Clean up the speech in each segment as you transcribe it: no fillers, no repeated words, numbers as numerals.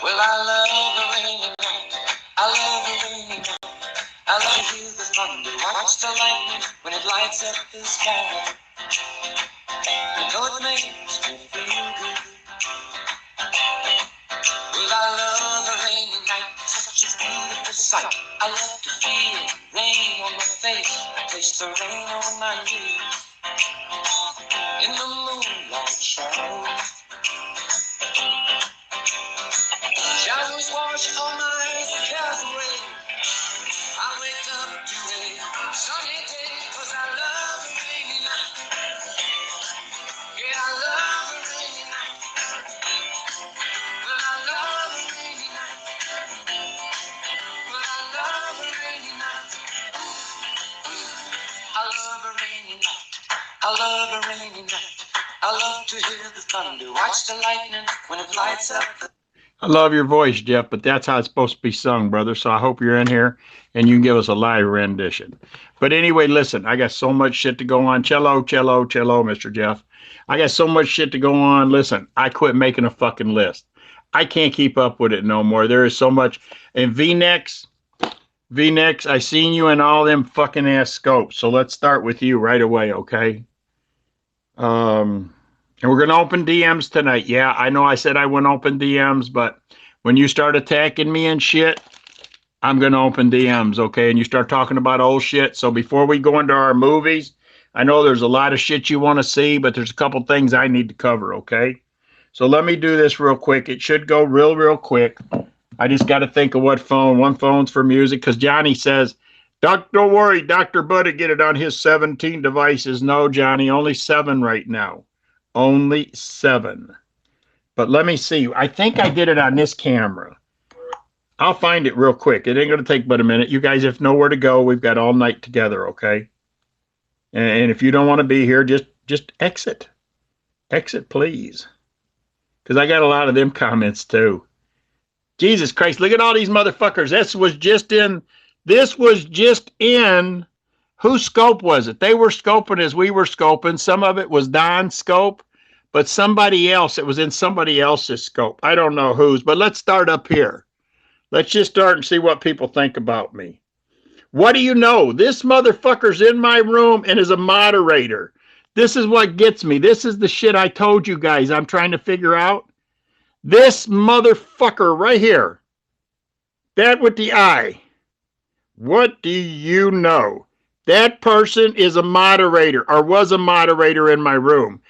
Well, I love the rainy night. I love the rainy night. I love to hear the thunder, watch the lightning when it lights up the sky. You know it makes me feel good. Well, I love the rainy night, such a beautiful sight. I love to feel rain on my face, taste the rain on my ears. In the moonlight shadows, showers wash all my cares away. I wake up to a sunny day, 'cause I love the rainy night. Yeah, I love the rainy night. Well, I love the rainy night. Well, I love the rainy night. I love a rainy night. I love a rainy night. I love to hear the thunder, watch the lightning when it lights up. I love your voice, Jeff, but that's how it's supposed to be sung, brother. So I hope you're in here and you can give us a live rendition. But anyway, listen, I got so much shit to go on. Cello, cello, cello, Mr. Jeff. I got so much shit to go on. Listen, I quit making a fucking list. I can't keep up with it no more. There is so much. And V-Nex, I seen you in all them fucking ass scopes. So let's start with you right away, okay? And we're going to open DMs tonight. Yeah, I know I said I wouldn't open DMs, but when you start attacking me and shit, I'm going to open DMs, okay? And you start talking about old shit. So before we go into our movies, I know there's a lot of shit you want to see, but there's a couple things I need to cover, okay? So let me do this real quick. It should go real quick. I just got to think of what phone. One phone's for music, because Johnny says, don't worry, Dr. Buddy get it on his 17 devices. No, Johnny, only 7 right now. Only 7. But let me see. I think I did it on this camera. I'll find it real quick. It ain't going to take but a minute. You guys, if nowhere to go, we've got all night together, okay? And if you don't want to be here, just exit. Exit, please. Because I got a lot of them comments, too. Jesus Christ, look at all these motherfuckers. This was just in, whose scope was it? They were scoping as we were scoping. Some of it was Don's scope, but somebody else, it was in somebody else's scope. I don't know whose, but let's start up here. Let's just start and see what people think about me. What do you know? This motherfucker's in my room and is a moderator. This is what gets me. This is the shit I told you guys I'm trying to figure out. This motherfucker right here. That with the eye. What do you know? That person is a moderator or was a moderator in my room.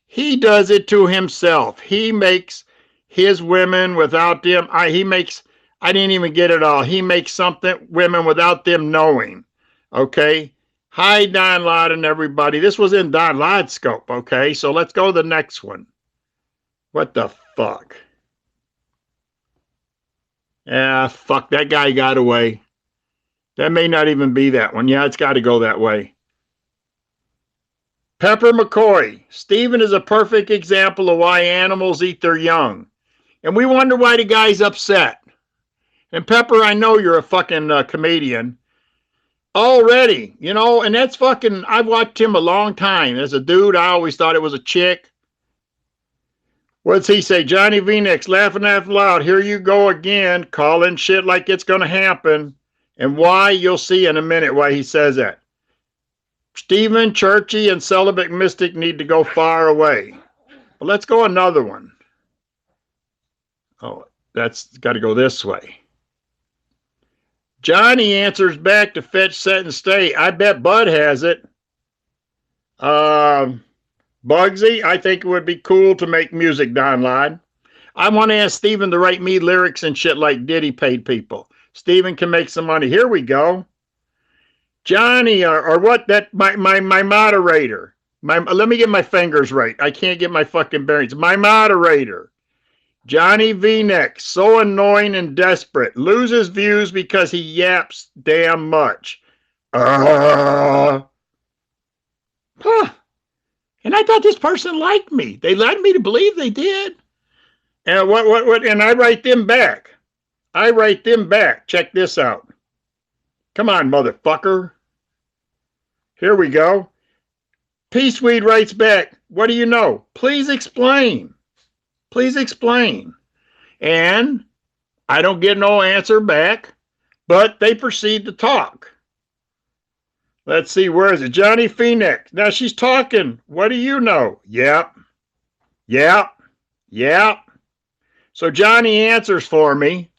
He does it to himself. He makes his women without them. I didn't even get it all. He makes something women without them knowing. Okay. Hi, Don Ladd and everybody. This was in Don Ladd's scope. Okay. So let's go to the next one. What the fuck? Yeah, fuck. That guy got away. That may not even be that one. Yeah, it's got to go that way. Pepper McCoy. Stephen is a perfect example of why animals eat their young. And we wonder why the guy's upset. And Pepper, I know you're a fucking comedian. Already, you know, and that's fucking, I've watched him a long time. As a dude, I always thought it was a chick. What's he say? Johnny V-Nex laughing out loud. Here you go again, calling shit like it's going to happen. And why, you'll see in a minute why he says that. Stephen, Churchy, and Celibate Mystic need to go far away. But let's go another one. Oh, that's got to go this way. Johnny answers back to fetch, set, and stay. I bet Bud has it. Bugsy, I think it would be cool to make music, Don Ladd. I want to ask Stephen to write me lyrics and shit like Diddy paid people. Stephen can make some money. Here we go. Johnny, or what? That my moderator. Let me get my fingers right. I can't get my fucking bearings. My moderator. Johnny V-Nex, so annoying and desperate. Loses views because he yaps damn much. Huh. And I thought this person liked me. They led me to believe they did. And what? And I write them back. Check this out. Come on, motherfucker. Here we go. Peaceweed writes back. What do you know? Please explain. And I don't get no answer back, but they proceed to talk. Let's see, where is it? Johnny Phoenix. Now she's talking. What do you know? Yep. Yep. Yep. So Johnny answers for me.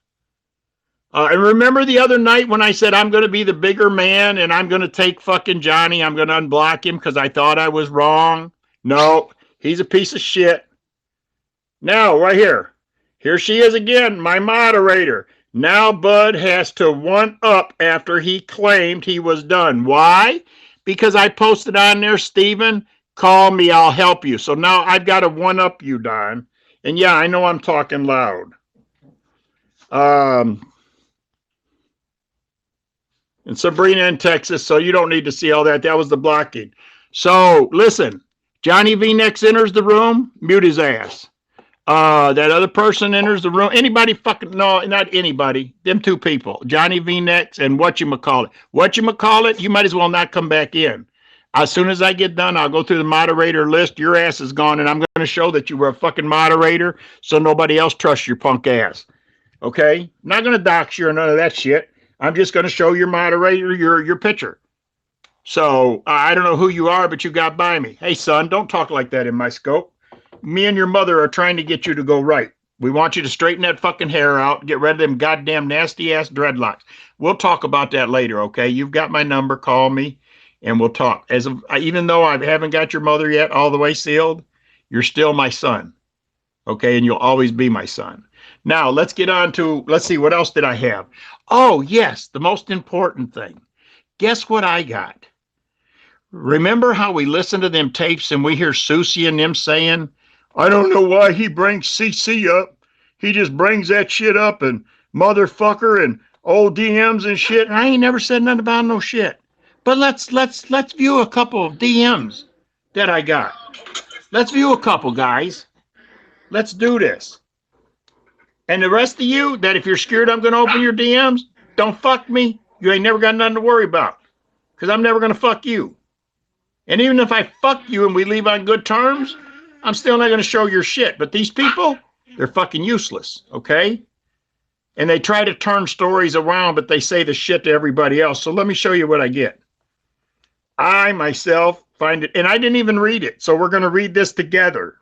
And remember the other night when I said I'm going to be the bigger man and I'm going to take fucking Johnny, I'm going to unblock him because I thought I was wrong? No, he's a piece of shit. Now, right here. Here she is again, my moderator. Now Bud has to one up after he claimed he was done. Why? Because I posted on there, Steven, call me, I'll help you. So now I've got to one up you, Don. And yeah, I know I'm talking loud. And Sabrina in Texas, so you don't need to see all that. That was the blocking. So listen, Johnny V-Nex enters the room, mute his ass. That other person enters the room. Anybody fucking, no, not anybody. Them two people, Johnny V-Nex and whatchamacallit. Whatchamacallit, you might as well not come back in. As soon as I get done, I'll go through the moderator list. Your ass is gone, and I'm going to show that you were a fucking moderator so nobody else trusts your punk ass. Okay? Not going to dox you or none of that shit. I'm just going to show your moderator your picture. So I don't know who you are, but you got by me. Hey, son, don't talk like that in my scope. Me and your mother are trying to get you to go right. We want you to straighten that fucking hair out, get rid of them goddamn nasty-ass dreadlocks. We'll talk about that later, okay? You've got my number. Call me, and we'll talk. Even though I haven't got your mother yet all the way sealed, you're still my son, okay? And you'll always be my son. Now, let's get on to, let's see, what else did I have? Oh, yes, the most important thing. Guess what I got? Remember how we listen to them tapes and we hear Susie and them saying, I don't know why he brings CC up. He just brings that shit up and motherfucker and old DMs and shit. And I ain't never said nothing about no shit. But let's view a couple of DMs that I got. Let's view a couple, guys. Let's do this. And the rest of you, that if you're scared I'm going to open your DMs, don't fuck me. You ain't never got nothing to worry about. Because I'm never going to fuck you. And even if I fuck you and we leave on good terms, I'm still not going to show your shit. But these people, they're fucking useless, okay? And they try to turn stories around, but they say the shit to everybody else. So let me show you what I get. I, myself, find it, and I didn't even read it. So we're going to read this together.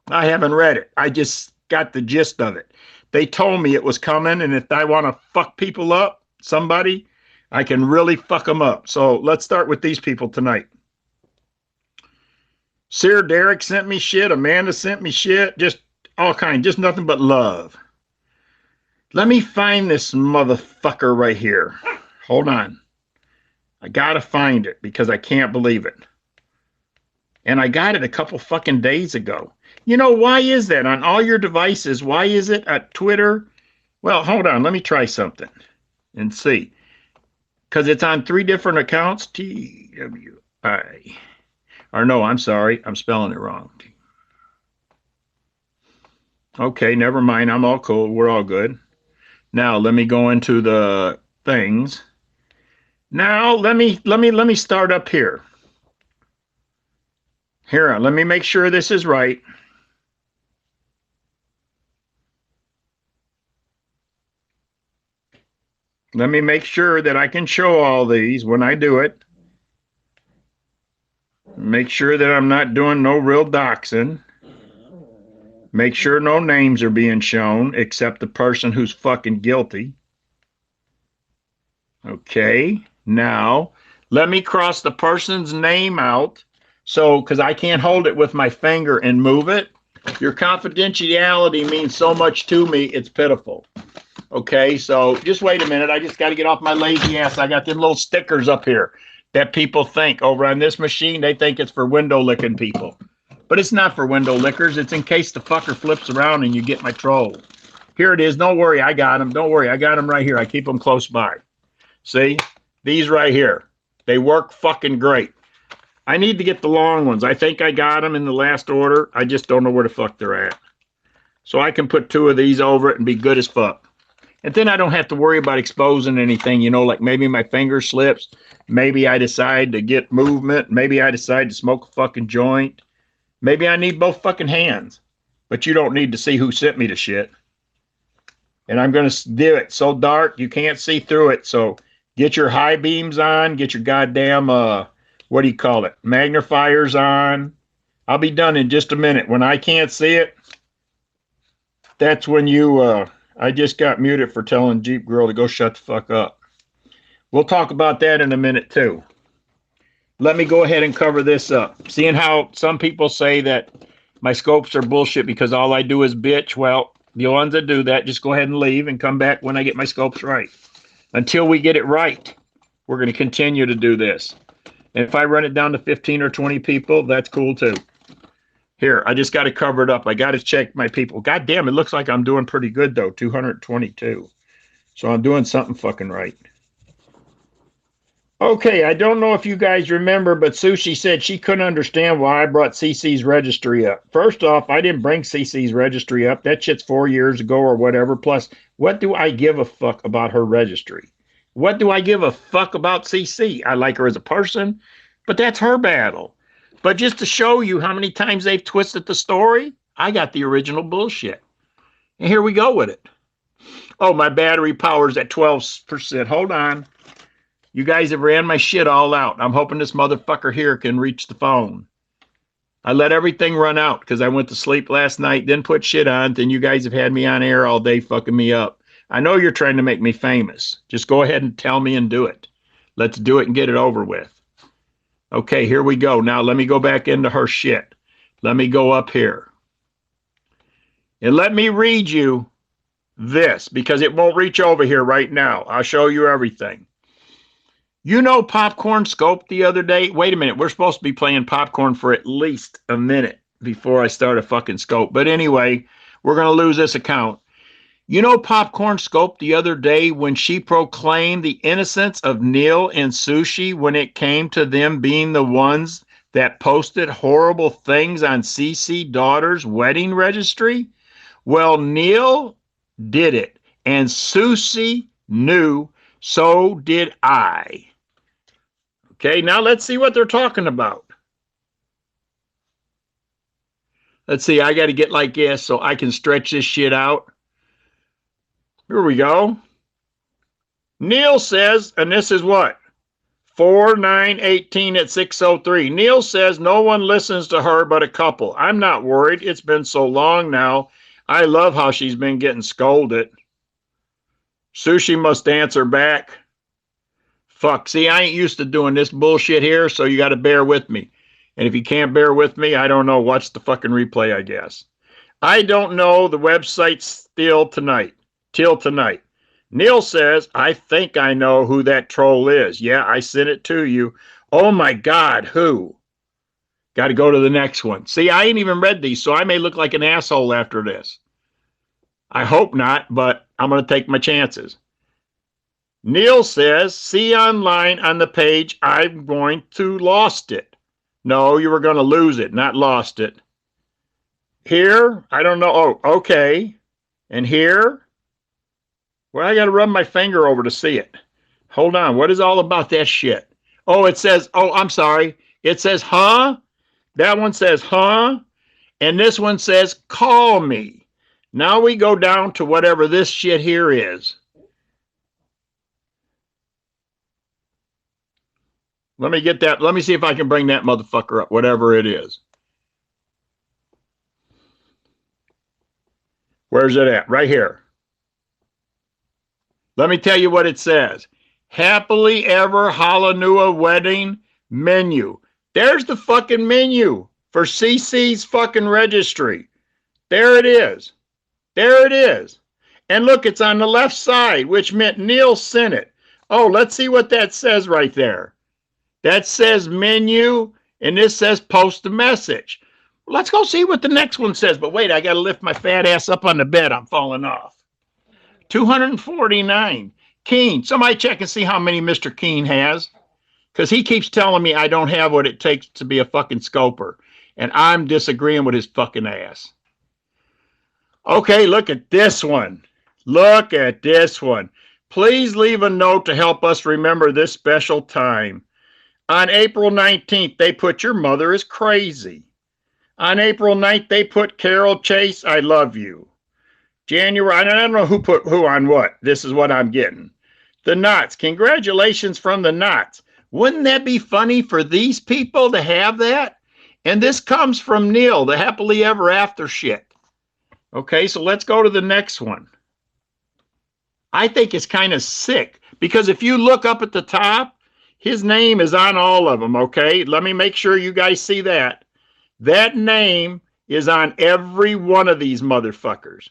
I haven't read it. I just got the gist of it. They told me it was coming, and if I want to fuck people up, somebody, I can really fuck them up. So let's start with these people tonight. Sir Derek sent me shit. Amanda sent me shit. Just all kinds. Just nothing but love. Let me find this motherfucker right here. Hold on. I gotta find it because I can't believe it. And I got it a couple fucking days ago. You know, why is that on all your devices? Why is it at Twitter? Well, hold on. Let me try something and see. Because it's on 3 different accounts. TWI. Or no, I'm sorry. I'm spelling it wrong. Okay, never mind. I'm all cool. We're all good. Now, let me go into the things. Now, let me start up here. Here, let me make sure this is right. Let me make sure that I can show all these when I do it. Make sure that I'm not doing no real doxing. Make sure no names are being shown except the person who's fucking guilty. Okay, now let me cross the person's name out. So, because I can't hold it with my finger and move it. Your confidentiality means so much to me, it's pitiful. Okay, so just wait a minute. I just got to get off my lazy ass. I got them little stickers up here that people think over on this machine. They think it's for window licking people. But it's not for window lickers. It's in case the fucker flips around and you get my troll. Here it is. Don't worry. I got them. Don't worry. I got them right here. I keep them close by. See? These right here. They work fucking great. I need to get the long ones. I think I got them in the last order. I just don't know where the fuck they're at. So I can put 2 of these over it and be good as fuck. And then I don't have to worry about exposing anything, you know, like maybe my finger slips. Maybe I decide to get movement. Maybe I decide to smoke a fucking joint. Maybe I need both fucking hands. But you don't need to see who sent me the shit. And I'm going to do it so dark you can't see through it. So get your high beams on, get your goddamn, what do you call it, magnifiers on. I'll be done in just a minute. When I can't see it, that's when you, I just got muted for telling Jeep Girl to go shut the fuck up. We'll talk about that in a minute too. Let me go ahead and cover this up. Seeing how some people say that my scopes are bullshit because all I do is bitch. Well, the ones that do that, just go ahead and leave and come back when I get my scopes right. Until we get it right, we're going to continue to do this. And if I run it down to 15 or 20 people, that's cool too. Here, I just got to cover it up. I got to check my people. God damn, it looks like I'm doing pretty good though, 222. So I'm doing something fucking right. Okay, I don't know if you guys remember, but Sushi said she couldn't understand why I brought CC's registry up. First off, I didn't bring CC's registry up. That shit's 4 years ago or whatever. Plus, what do I give a fuck about her registry? What do I give a fuck about CC? I like her as a person, but that's her battle. But just to show you how many times they've twisted the story, I got the original bullshit. And here we go with it. Oh, my battery power's at 12%. Hold on. You guys have ran my shit all out. I'm hoping this motherfucker here can reach the phone. I let everything run out because I went to sleep last night, then put shit on, then you guys have had me on air all day fucking me up. I know you're trying to make me famous. Just go ahead and tell me and do it. Let's do it and get it over with. Okay, here we go. Now let me go back into her shit. Let me go up here. And let me read you this because it won't reach over here right now. I'll show you everything. You know Popcorn scoped the other day? Wait a minute. We're supposed to be playing Popcorn for at least a minute before I start a fucking scope. But anyway, we're going to lose this account. You know Popcorn scoped the other day when she proclaimed the innocence of Neil and Sushi when it came to them being the ones that posted horrible things on CC Daughter's wedding registry? Well, Neil did it, and Susie knew, so did I. Okay, now let's see what they're talking about. Let's see, I got to get like this so I can stretch this shit out. Here we go. Neil says, and this is what? 4/9/18 at 6:03. Neil says no one listens to her but a couple. I'm not worried. It's been so long now. I love how she's been getting scolded. Sushi must answer back. Fuck, see, I ain't used to doing this bullshit here, so you got to bear with me. And if you can't bear with me, I don't know. Watch the fucking replay, I guess. I don't know. The website's still tonight. Till tonight. Neil says, I think I know who that troll is. Yeah, I sent it to you. Oh my God, who? Got to go to the next one. See, I ain't even read these, so I may look like an asshole after this. I hope not, but I'm going to take my chances. Neil says, see online on the page, I'm going to lost it. No, you were going to lose it, not lost it. Here, I don't know. Oh, okay. And here, well, I got to run my finger over to see it. Hold on. What is all about that shit? Oh, it says, oh, I'm sorry. It says, huh? That one says, huh? And this one says, call me. Now we go down to whatever this shit here is. Let me get that. Let me see if I can bring that motherfucker up, whatever it is. Where's it at? Right here. Let me tell you what it says. Happily ever Halanua wedding menu. There's the fucking menu for CC's fucking registry. There it is. There it is. And look, it's on the left side, which meant Neil sent it. Oh, let's see what that says right there. That says menu, and this says post a message. Let's go see what the next one says. But wait, I got to lift my fat ass up on the bed. I'm falling off. 249. Keen. Somebody check and see how many Mr. Keen has. Because he keeps telling me I don't have what it takes to be a fucking scoper. And I'm disagreeing with his fucking ass. Okay, look at this one. Look at this one. Please leave a note to help us remember this special time. On April 19th, they put your mother is crazy. On April 9th, they put Carol Chase, I love you. January, I don't know who put who on what. This is what I'm getting. The Knots. Congratulations from the Knots. Wouldn't that be funny for these people to have that? And this comes from Neil, the happily ever after shit. Okay, so let's go to the next one. I think it's kind of sick because if you look up at the top, his name is on all of them. Okay, let me make sure you guys see that. That name is on every one of these motherfuckers.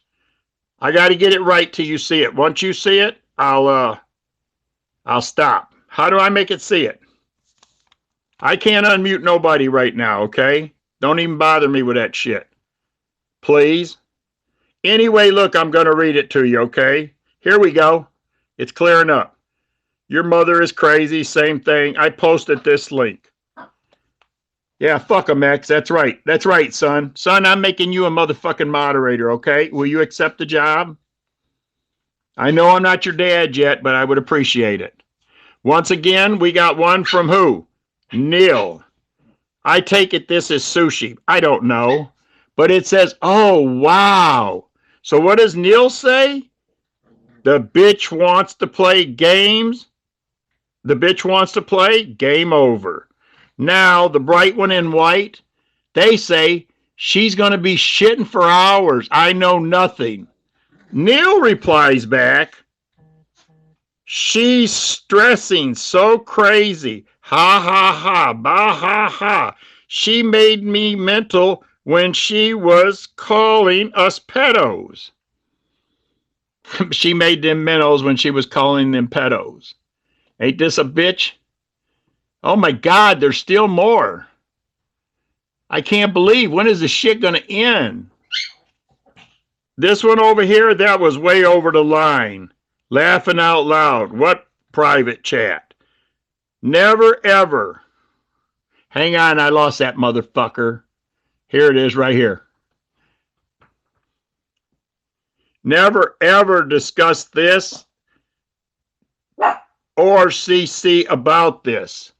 I got to get it right till you see it. Once you see it, I'll stop. How do I make it see it? I can't unmute nobody right now, okay? Don't even bother me with that shit. Please. Anyway, look, I'm going to read it to you, okay? Here we go. It's clearing up. Your mother is crazy. Same thing. I posted this link. Yeah, fuck 'em, X. That's right. That's right, son. Son, I'm making you a motherfucking moderator, okay? Will you accept the job? I know I'm not your dad yet, but I would appreciate it. Once again, we got one from who? Neil. I take it this is sushi. I don't know. But it says, oh, wow. So what does Neil say? The bitch wants to play games. The bitch wants to play. Game over. Now, the bright one in white, they say, she's going to be shitting for hours. I know nothing. Neil replies back, she's stressing so crazy. Ha, ha, ha, bah, ha, ha. She made me mental when she was calling us pedos. She made them minnows when she was calling them pedos. Ain't this a bitch? Oh my God, there's still more. I can't believe, when is this shit gonna end? This one over here, that was way over the line. Laughing out loud. What private chat? Never ever. Hang on, I lost that motherfucker. Here it is right here. Never ever discuss this or CC about this.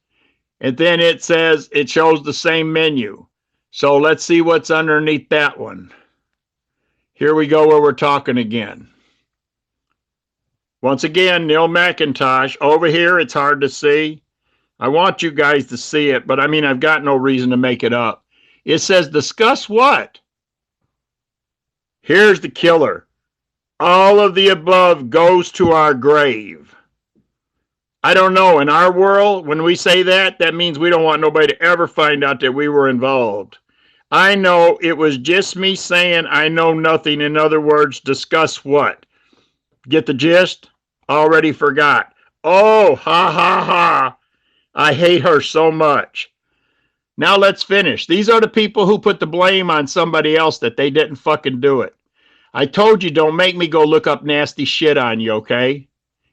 And then it says, it shows the same menu. So let's see what's underneath that one. Here we go where we're talking again. Once again, Neil McIntosh. Over here, it's hard to see. I want you guys to see it, but I mean, I've got no reason to make it up. It says, discuss what? Here's the killer. All of the above goes to our grave. I don't know. In our world, when we say that, that means we don't want nobody to ever find out that we were involved. I know it was just me saying I know nothing. In other words, discuss what? Get the gist? Already forgot. Oh, ha, ha, ha. I hate her so much. Now let's finish. These are the people who put the blame on somebody else that they didn't fucking do it. I told you, don't make me go look up nasty shit on you, okay?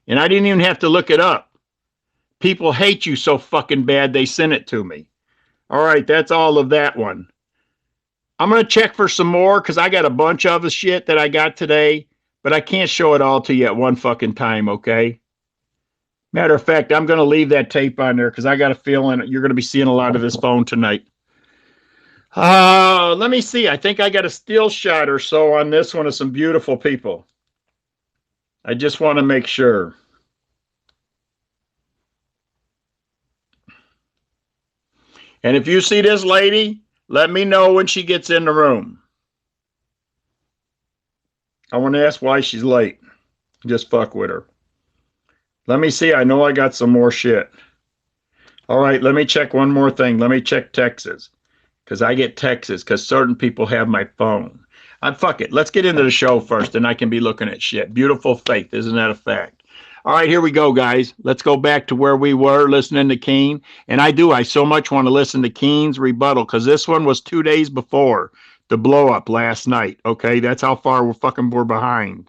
And I didn't even have to look it up. People hate you so fucking bad, they sent it to me. All right, that's all of that one. I'm going to check for some more because I got a bunch of the shit that I got today, but I can't show it all to you at one fucking time, okay? Matter of fact, I'm going to leave that tape on there because I got a feeling you're going to be seeing a lot of this phone tonight. Let me see. I think I got a still shot or so on this one of some beautiful people. I just want to make sure. And if you see this lady, let me know when she gets in the room. I want to ask why she's late. Just fuck with her. Let me see. I know I got some more shit. All right, let me check one more thing. Let me check Texas. Because I get Texas because certain people have my phone. Fuck it. Let's get into the show first and I can be looking at shit. Beautiful faith. Isn't that a fact? All right, here we go, guys. Let's go back to where we were listening to Keen. And I so much want to listen to Keen's rebuttal because this one was 2 days before the blow up last night. Okay, that's how far we're behind.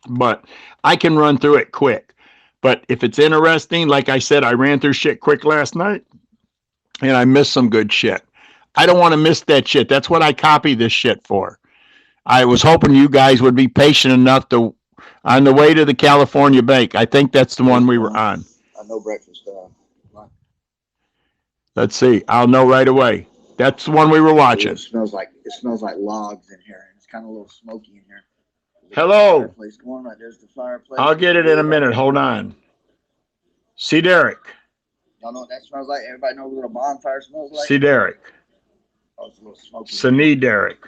But I can run through it quick. But if it's interesting, like I said, I ran through shit quick last night and I missed some good shit. I don't want to miss that shit. That's what I copied this shit for. I was hoping you guys would be patient enough to, on the way to the California Bank. I think that's the one we were on. I know breakfast. Let's see. I'll know right away. That's the one we were watching. It smells like logs in here. It's kind of a little smoky in here. Hello. Fireplace going right there's the fireplace. I'll get it in a minute. Hold on. See Derek. Y'all know what that smells like? Everybody knows what a bonfire smells like? See Derek. Oh, it's a little smoky. See Derek.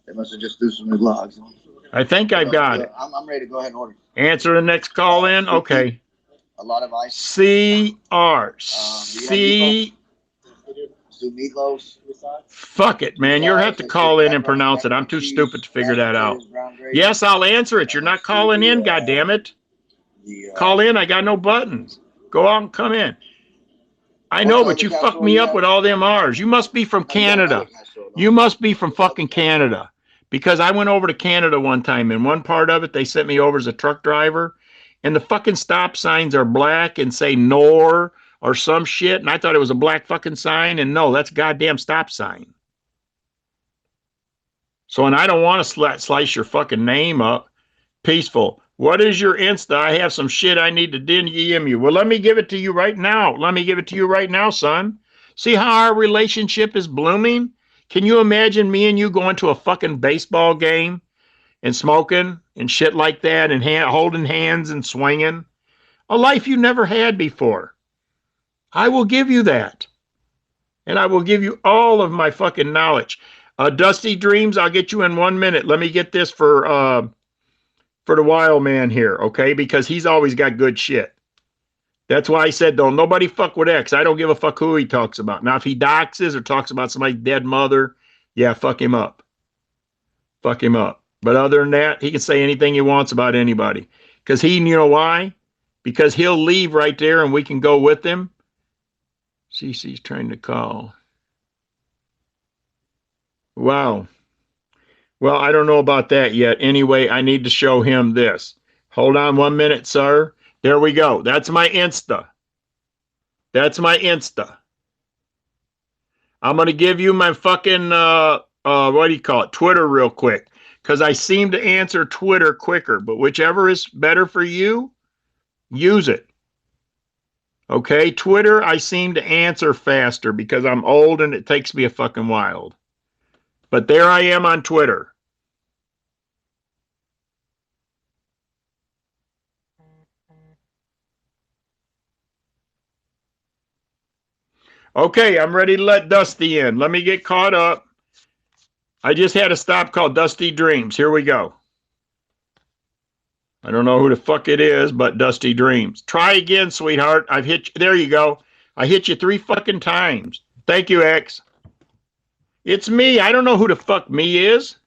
They must have just threw some new logs on. I think I've got it. I'm ready to go ahead and order. Answer the next call in. Okay. A lot of ice. CR. C. Do meatloaf. Fuck it, man. You'll have to call in and pronounce it. I'm too stupid to figure that out. Yes, I'll answer it. You're not calling in, goddammit. Call in. I got no buttons. Go out and come in. I know, but you fucked me up with all them R's. You must be from Canada. You must be from fucking Canada. Because I went over to Canada one time, and one part of it, they sent me over as a truck driver, and the fucking stop signs are black and say NOR or some shit, and I thought it was a black fucking sign, and no, that's a goddamn stop sign. So, and I don't want to slice your fucking name up. Peaceful. What is your Insta? I have some shit I need to DM you. Well, let me give it to you right now. Let me give it to you right now, son. See how our relationship is blooming? Can you imagine me and you going to a fucking baseball game and smoking and shit like that and holding hands and swinging? A life you never had before. I will give you that. And I will give you all of my fucking knowledge. Dusty Dreams, I'll get you in 1 minute. Let me get this for the wild man here, okay? Because he's always got good shit. That's why I said, don't nobody fuck with X. I don't give a fuck who he talks about. Now, if he doxes or talks about somebody's dead mother, yeah, fuck him up. Fuck him up. But other than that, he can say anything he wants about anybody. Because you know why? Because he'll leave right there and we can go with him. CC's trying to call. Wow. Well, I don't know about that yet. Anyway, I need to show him this. Hold on 1 minute, sir. There we go. That's my Insta. That's my Insta. I'm going to give you my fucking, what do you call it? Twitter real quick. Because I seem to answer Twitter quicker. But whichever is better for you, use it. Okay? Twitter, I seem to answer faster because I'm old and it takes me a fucking while. But there I am on Twitter. Okay, I'm ready to let Dusty in. Let me get caught up. I just had a stop called Dusty Dreams. Here we go. I don't know who the fuck it is, but Dusty Dreams. Try again, sweetheart. I've hit you. There you go. I hit you 3 fucking times. Thank you, X. It's me. I don't know who the fuck me is.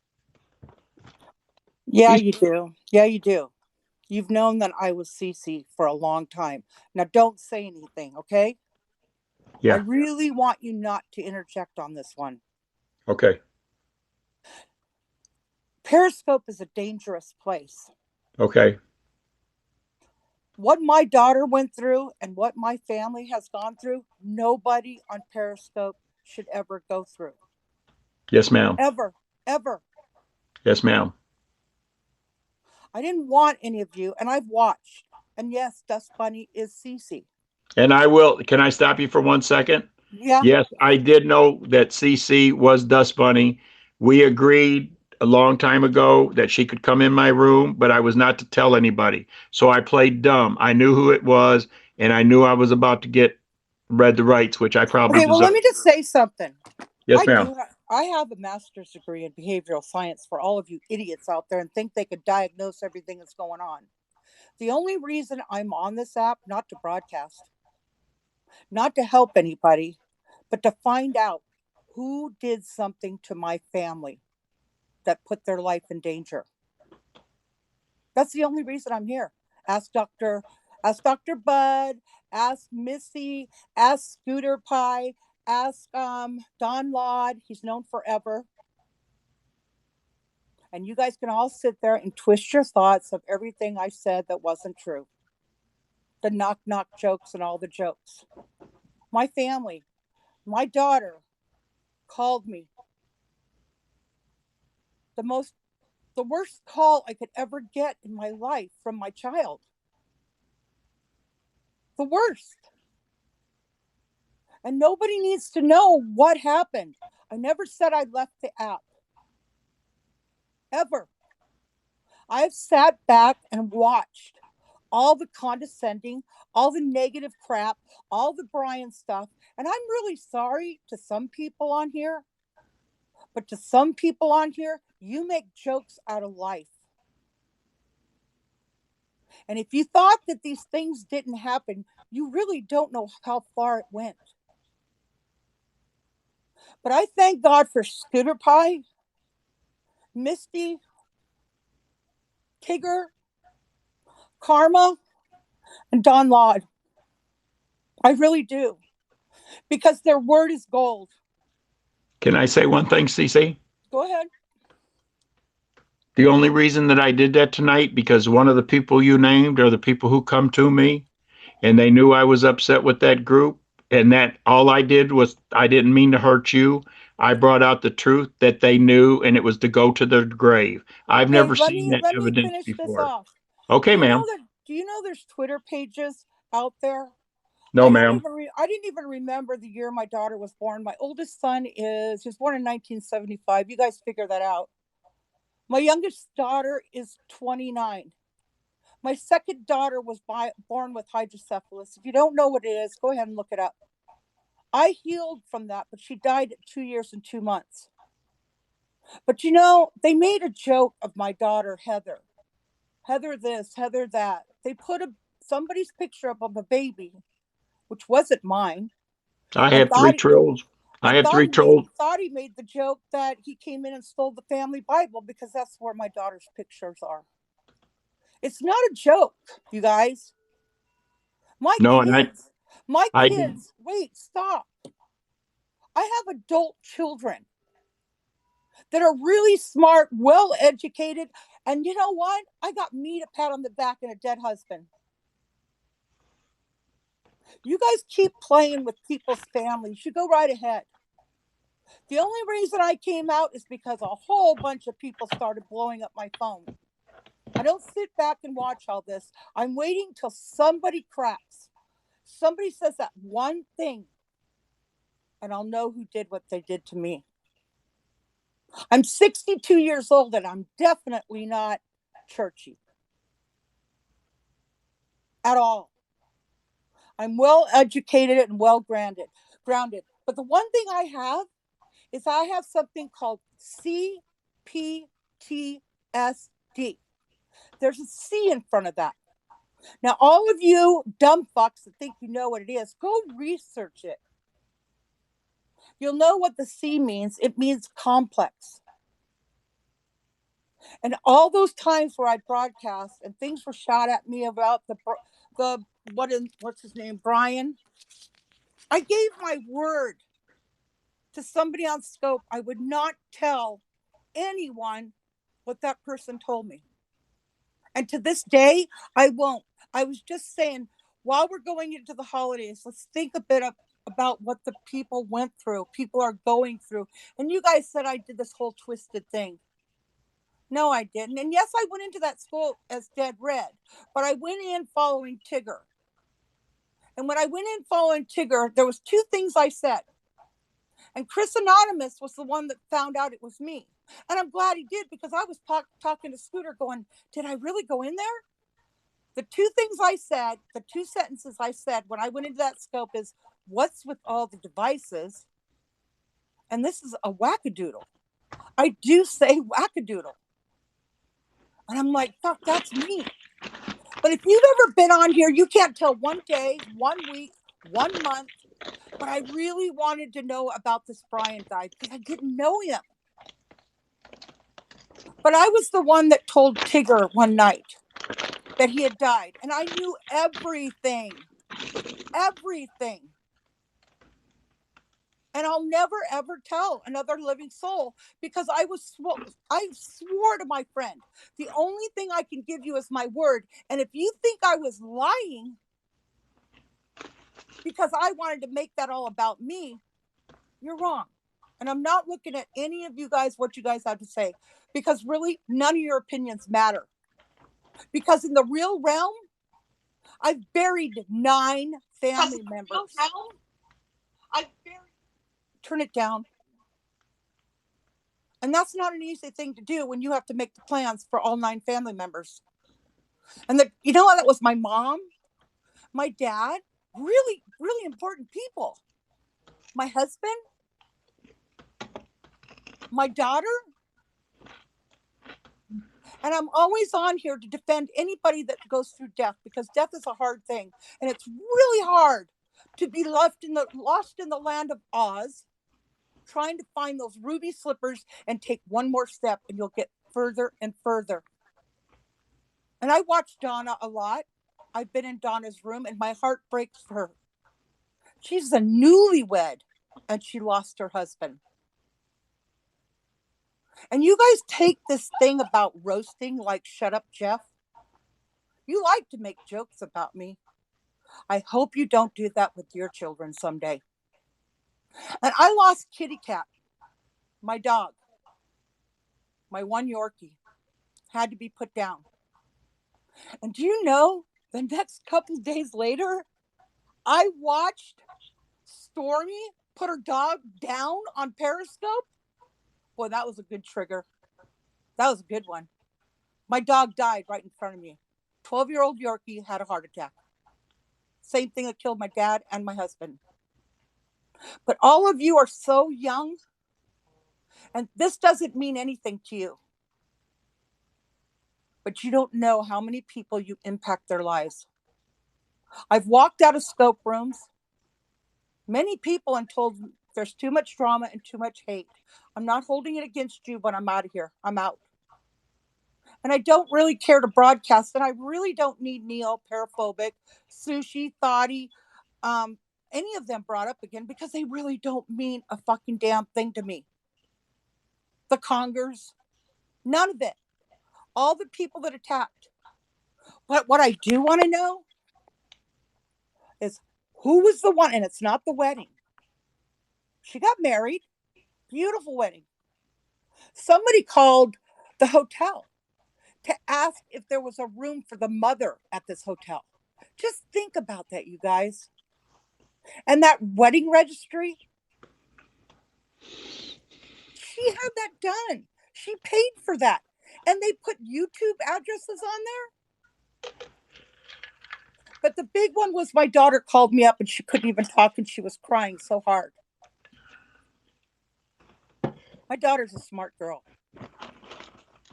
Yeah, you do. Yeah, you do. You've known that I was CC for a long time. Now, don't say anything, okay? Yeah. I really want you not to interject on this one. Okay. Periscope is a dangerous place. Okay. What my daughter went through and what my family has gone through, nobody on Periscope should ever go through. Yes, ma'am. Ever. Yes, ma'am. I didn't want any of you, and I've watched. And yes, Dust Bunny is CC. And I will. Can I stop you for 1 second? Yeah. Yes, I did know that CC was Dust Bunny. We agreed a long time ago that she could come in my room, but I was not to tell anybody. So I played dumb. I knew who it was, and I knew I was about to get read the rights, which I probably deserve. Let me just say something. Yes, ma'am. I have a master's degree in behavioral science for all of you idiots out there and think they could diagnose everything that's going on. The only reason I'm on this app, not to broadcast, not to help anybody, but to find out who did something to my family that put their life in danger. That's the only reason I'm here. Ask Dr. Bud, ask Missy, ask Scooter Pie, ask Don Laud. He's known forever. And you guys can all sit there and twist your thoughts of everything I said that wasn't true. The knock jokes and all the jokes. My family, my daughter called me. The worst call I could ever get in my life from my child. The worst. And nobody needs to know what happened. I never said I left the app. Ever. I've sat back and watched all the condescending, all the negative crap, all the Brian stuff. And I'm really sorry to some people on here, but to some people on here, you make jokes out of life. And if you thought that these things didn't happen, you really don't know how far it went. But I thank God for Scooter Pie, Misty, Tigger, Karma, and Don Laud. I really do. Because their word is gold. Can I say one thing, CC? Go ahead. The only reason that I did that tonight, because one of the people you named are the people who come to me, and they knew I was upset with that group, and that all I did was I didn't mean to hurt you. I brought out the truth that they knew, and it was to go to their grave. I've Okay, never seen that let me evidence finish this before. off. Okay, ma'am. Do you know there's Twitter pages out there? No, ma'am. I didn't even remember the year my daughter was born. My oldest son he was born in 1975. You guys figure that out. My youngest daughter is 29. My second daughter was born with hydrocephalus. If you don't know what it is, go ahead and look it up. I healed from that, but she died at 2 years and 2 months. But you know, they made a joke of my daughter, Heather. Heather this, Heather that. They put somebody's picture up of a baby, which wasn't mine. I have three trolls. I have three trolls. Thought he made the joke that he came in and stole the family Bible because that's where my daughter's pictures are. It's not a joke, you guys. My kids, wait, stop. I have adult children that are really smart, well educated, and you know what? I got me to pat on the back and a dead husband. You guys keep playing with people's families. You go right ahead. The only reason I came out is because a whole bunch of people started blowing up my phone. I don't sit back and watch all this. I'm waiting till somebody cracks. Somebody says that one thing, and I'll know who did what they did to me. I'm 62 years old, and I'm definitely not churchy at all. I'm well educated and well grounded. But the one thing I have is I have something called CPTSD. There's a C in front of that. Now, all of you dumb fucks that think you know what it is, go research it. You'll know what the C means. It means complex. And all those times where I broadcast and things were shot at me about what's his name, Brian, I gave my word to somebody on Scope. I would not tell anyone what that person told me. And to this day, I won't. I was just saying, while we're going into the holidays, let's think a bit about what the people went through, people are going through. And you guys said I did this whole twisted thing. No, I didn't. And yes, I went into that school as Dead Red, but I went in following Tigger. And when I went in following Tigger, there was two things I said. And Chris Anonymous was the one that found out it was me. And I'm glad he did, because I was talking to Scooter going, did I really go in there? The two things I said, the two sentences I said when I went into that Scope is, what's with all the devices? And this is a wackadoodle. I do say wackadoodle. And I'm like, fuck, that's me. But if you've ever been on here, you can't tell one day, 1 week, 1 month. But I really wanted to know about this Brian guy because I didn't know him. But I was the one that told Tigger one night that he had died. And I knew everything. Everything. And I'll never, ever tell another living soul because I swore to my friend, the only thing I can give you is my word. And if you think I was lying because I wanted to make that all about me, you're wrong. And I'm not looking at any of you guys, what you guys have to say, because really none of your opinions matter. Because in the real realm, I've buried 9 family members. Turn it down. And that's not an easy thing to do when you have to make the plans for all 9 family members. And you know what? That was my mom, my dad, really, really important people. My husband, my daughter. And I'm always on here to defend anybody that goes through death, because death is a hard thing. And it's really hard to be lost in the land of Oz, trying to find those ruby slippers and take one more step, and you'll get further and further. And I watch Donna a lot. I've been in Donna's room, and my heart breaks for her. She's a newlywed, and she lost her husband. And you guys take this thing about roasting like Shut Up Jeff. You like to make jokes about me. I hope you don't do that with your children someday. And I lost Kitty Cat, my dog, my one Yorkie, had to be put down. And do you know, the next couple days later, I watched Stormy put her dog down on Periscope. Boy, that was a good trigger. That was a good one. My dog died right in front of me. 12-year-old Yorkie had a heart attack. Same thing that killed my dad and my husband. But all of you are so young, and this doesn't mean anything to you. But you don't know how many people you impact their lives. I've walked out of scope rooms, many people, and told them there's too much drama and too much hate. I'm not holding it against you, but I'm out of here. I'm out. And I don't really care to broadcast, and I really don't need Neil, Paraphobic, Sushi, Thoughty, any of them brought up again, because they really don't mean a fucking damn thing to me. The Congers, none of it. All the people that attacked. But what I do want to know is who was the one, and it's not the wedding. She got married. Beautiful wedding. Somebody called the hotel to ask if there was a room for the mother at this hotel. Just think about that, you guys. And that wedding registry, she had that done. She paid for that. And they put YouTube addresses on there. But the big one was, my daughter called me up and she couldn't even talk, and she was crying so hard. My daughter's a smart girl.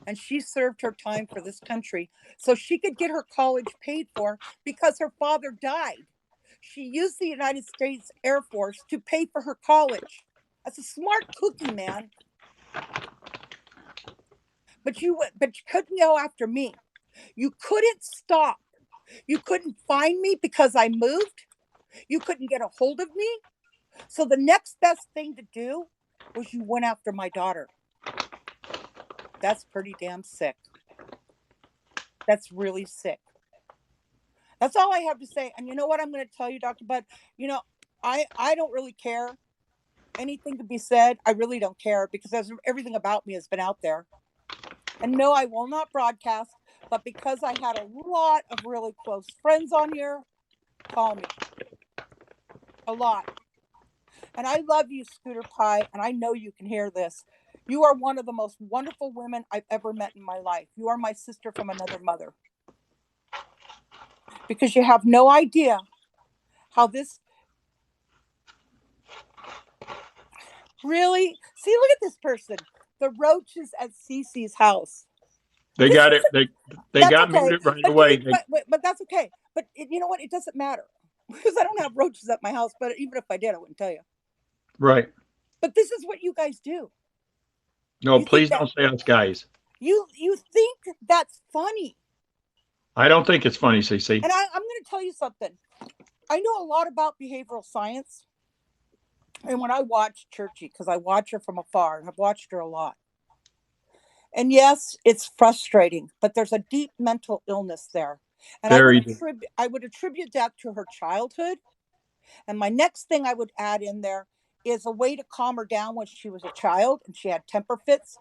And she served her time for this country so she could get her college paid for, because her father died. She used the United States Air Force to pay for her college. That's a smart cookie, man. But you couldn't go after me. You couldn't stop. You couldn't find me because I moved. You couldn't get a hold of me. So the next best thing to do was you went after my daughter. That's pretty damn sick. That's really sick. That's all I have to say. And you know what I'm going to tell you, Dr. Bud? You know, I don't really care. Anything to be said, I really don't care, because everything about me has been out there. And no, I will not broadcast, but because I had a lot of really close friends on here, call me. A lot. And I love you, Scooter Pie, and I know you can hear this. You are one of the most wonderful women I've ever met in my life. You are my sister from another mother. Because you have no idea how this really... See, look at this person. The roaches at Cece's house. They got it. They got okay. muted right away. But that's okay. But you know what? It doesn't matter, because I don't have roaches at my house. But even if I did, I wouldn't tell you. Right. But this is what you guys do. No, please don't say us guys. You think that's funny. I don't think it's funny, CC. And I'm going to tell you something. I know a lot about behavioral science. And when I watch Churchy, because I watch her from afar, and I've watched her a lot. And yes, it's frustrating, but there's a deep mental illness there. And I would attribute that to her childhood. And my next thing I would add in there is a way to calm her down when she was a child and she had temper fits.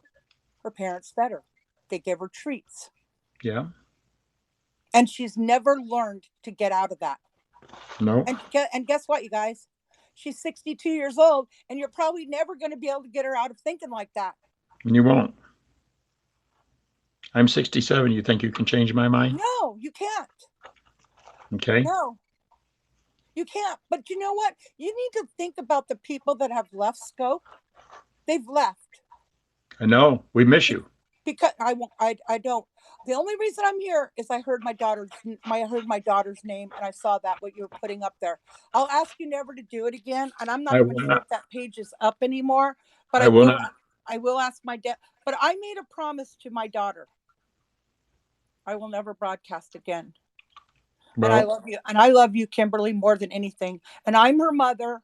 Her parents fed her. They gave her treats. Yeah. And she's never learned to get out of that. No. And guess what, you guys? She's 62 years old, and you're probably never going to be able to get her out of thinking like that. And you won't. I'm 67. You think you can change my mind? No, you can't. Okay. No, you can't. But you know what? You need to think about the people that have left Scope. They've left I know. We miss you. because I don't. The only reason I'm here is I heard my daughter's name and I saw that what you were putting up there. I'll ask you never to do it again, and I'm not I even will sure not. if that page is up anymore. But I will not. I will ask my dad. But I made a promise to my daughter. I will never broadcast again. And I Well, love you. And I love you, Kimberly, more than anything. And I'm her mother,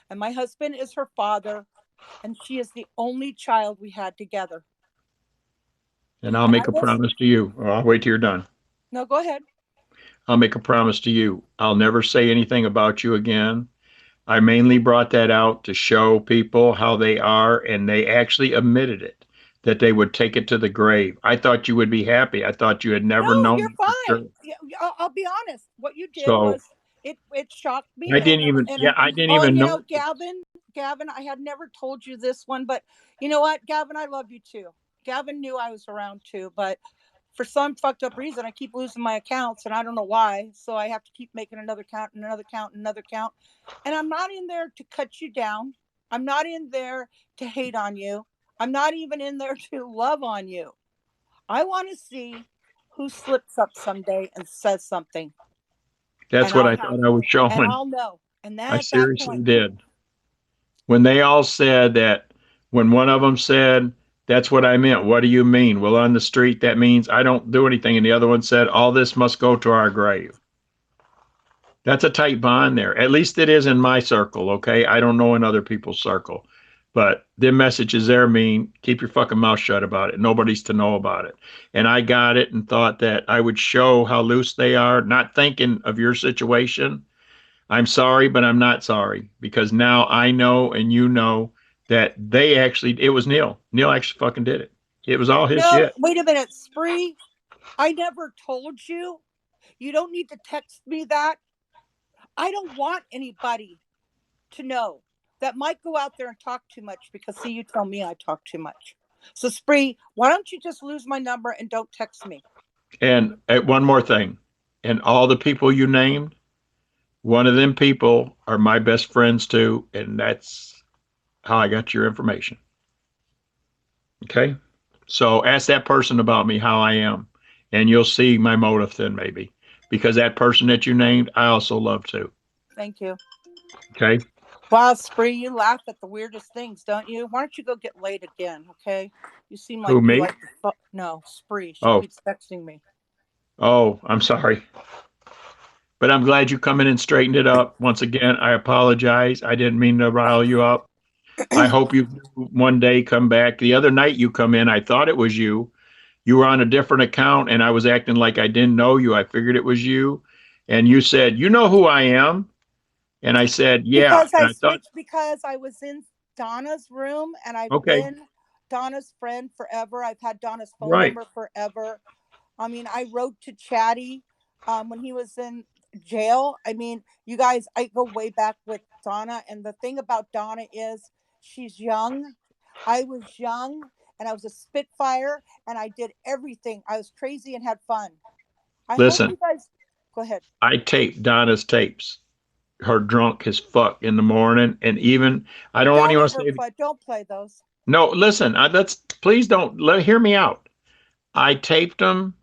and my husband is her father, and she is the only child we had together. and I'll And I make a will. promise to you. Or I'll wait till you're done. No, go ahead. I'll make a promise to you. I'll never say anything about you again. I mainly brought that out to show people how they are, and they actually admitted it, that they would take it to the grave. I thought you would be happy. I thought you had No, never known you're me for sure. fine. I'll be honest. What you did So was it shocked I me. didn't even, yeah, I didn't even And know. Gavin, I had never told you this one, but you know what, Gavin, I love you too. Gavin knew I was around too, but for some fucked up reason, I keep losing my accounts, and I don't know why. So I have to keep making another count, and another count, and another count. And I'm not in there to cut you down. I'm not in there to hate on you. I'm not even in there to love on you. I want to see who slips up someday and says something, That's and what I'll I have, thought I was and showing. I'll know. And then I at that seriously point, did. When they all said that, when one of them said, that's what I meant. What do you mean? Well, on the street, that means I don't do anything. And the other one said, all this must go to our grave. That's a tight bond there. At least it is in my circle, okay? I don't know in other people's circle. But the messages there mean keep your fucking mouth shut about it. Nobody's to know about it. And I got it and thought that I would show how loose they are, not thinking of your situation. I'm sorry, but I'm not sorry because now I know and you know that they actually, it was Neil. Neil actually fucking did it. It was all his no, shit. wait a minute, Spree. I never told you. You don't need to text me that. I don't want anybody to know that might go out there and talk too much because, see, you tell me I talk too much. So, Spree, why don't you just lose my number and don't text me? And one more thing, and all the people you named, one of them people are my best friends too, and that's how I got your information. Okay? So ask that person about me, how I am, and you'll see my motive then maybe. Because that person that you named, I also love too. Thank you. Okay? Wow, Spree, you laugh at the weirdest things, don't you? Why don't you go get laid again, okay? You seem like Who, you me? like to fuck. No, Spree. She Oh, keeps texting me. oh, I'm sorry. But I'm glad you come in and straightened it up. Once again, I apologize. I didn't mean to rile you up. I hope you one day come back. The other night you come in, I thought it was you. You were on a different account and I was acting like I didn't know you. I figured it was you. And you said, "You know who I am?" And I said, "Yeah." Because And I I thought, switched because I was in Donna's room and I've okay, been Donna's friend forever. I've had Donna's phone right. number forever. I mean, I wrote to Chatty when he was in jail. I mean, you guys, I go way back with Donna. And the thing about Donna is she's young. I was young and I was a Spitfire and I did everything. I was crazy and had fun. I hope Listen, you guys go ahead. I taped Donna's tapes, her drunk as fuck in the morning. And even, I don't want Don't anyone to ever say, play, don't play those. no, listen, let's, please don't, hear me out. I taped them.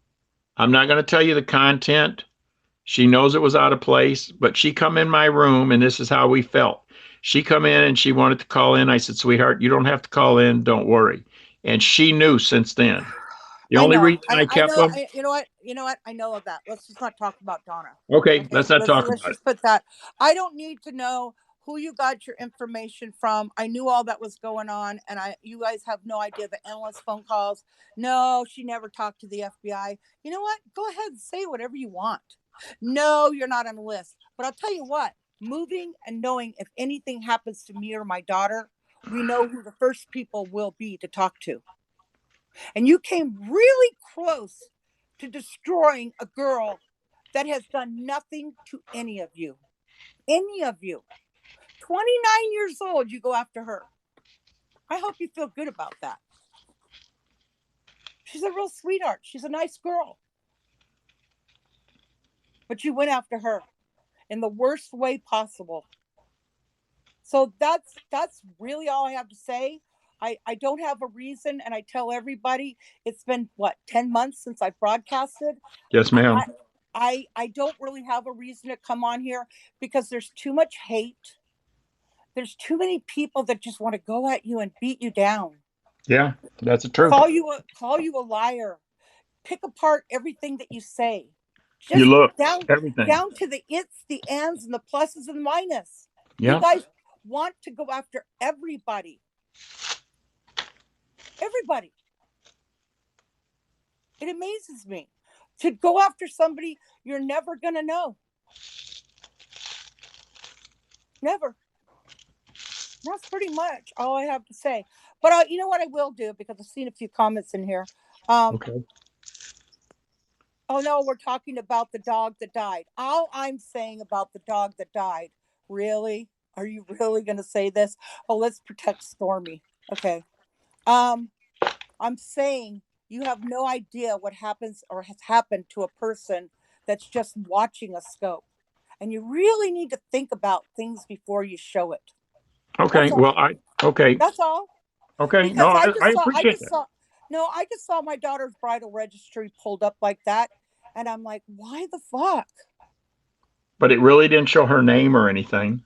I'm not going to tell you the content. She knows it was out of place, but she come in my room and this is how we felt. She come in and she wanted to call in. I said, "Sweetheart, you don't have to call in. Don't worry." And she knew since then. The I only know. reason I I kept know. them. You know what? You know what? I know of that. Let's just not talk about Donna. Okay, Okay. let's not talk Let's about it. just put that. I don't need to know who you got your information from. I knew all that was going on, and you guys have no idea the endless phone calls. No, she never talked to the FBI. You know what? Go ahead and say whatever you want. No, you're not on the list. But I'll tell you what, moving and knowing if anything happens to me or my daughter, we know who the first people will be to talk to. And you came really close to destroying a girl that has done nothing to any of you. Any of you. 29 years old, you go after her. I hope you feel good about that. She's a real sweetheart. She's a nice girl. But you went after her in the worst way possible. So that's really all I have to say. I don't have a reason, and I tell everybody it's been what 10 months since I broadcasted. Yes, ma'am. I don't really have a reason to come on here because there's too much hate. There's too many people that just want to go at you and beat you down. Yeah, that's the truth. Call you a liar. Pick apart everything that you say. Just You look everything down to the its, the ands, and the pluses and minus. Yeah. You guys want to go after everybody. Everybody. It amazes me to go after somebody you're never going to know. Never. That's pretty much all I have to say. But you know what I will do, because I've seen a few comments in here. Okay. Oh no, we're talking about the dog that died. All I'm saying about the dog that died. Really? Are you really going to say this? Oh, let's protect Stormy. Okay. I'm saying you have no idea what happens or has happened to a person that's just watching a scope. And you really need to think about things before you show it. Okay. Well, okay. That's all. Okay. Because No, I appreciate that. I just saw my daughter's bridal registry pulled up like that. And I'm like, why the fuck? But it really didn't show her name or anything.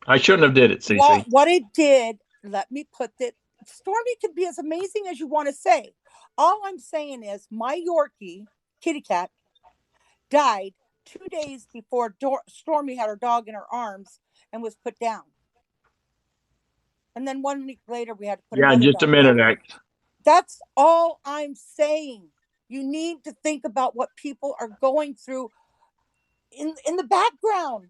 I shouldn't have did it, Cece. Well, what it did, let me put it, Stormy could be as amazing as you want to say. All I'm saying is my Yorkie, kitty cat, died 2 days before Stormy had her dog in her arms and was put down. And then 1 week later, we had to put in just a minute. That's all I'm saying. You need to think about what people are going through in the background.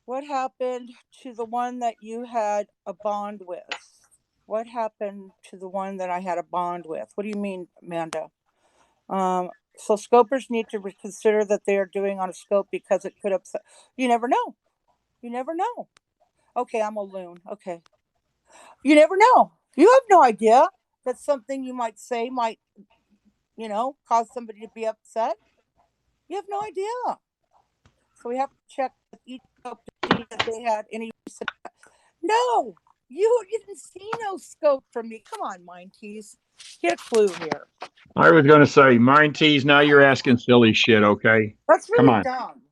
What happened to the one that you had a bond with? What happened to the one that I had a bond with? What do you mean, Amanda? So scopers need to reconsider that they are doing on a scope because it could upset. You never know. You never know. Okay, I'm a loon. Okay. You never know. You have no idea that something you might say might, cause somebody to be upset. You have no idea. So we have to check with each scope to see if they had any. No, you didn't see no scope from me. Come on, Mind Tease. Get a clue here. I was going to say, Mind Tease, now you're asking silly shit, okay? That's really dumb.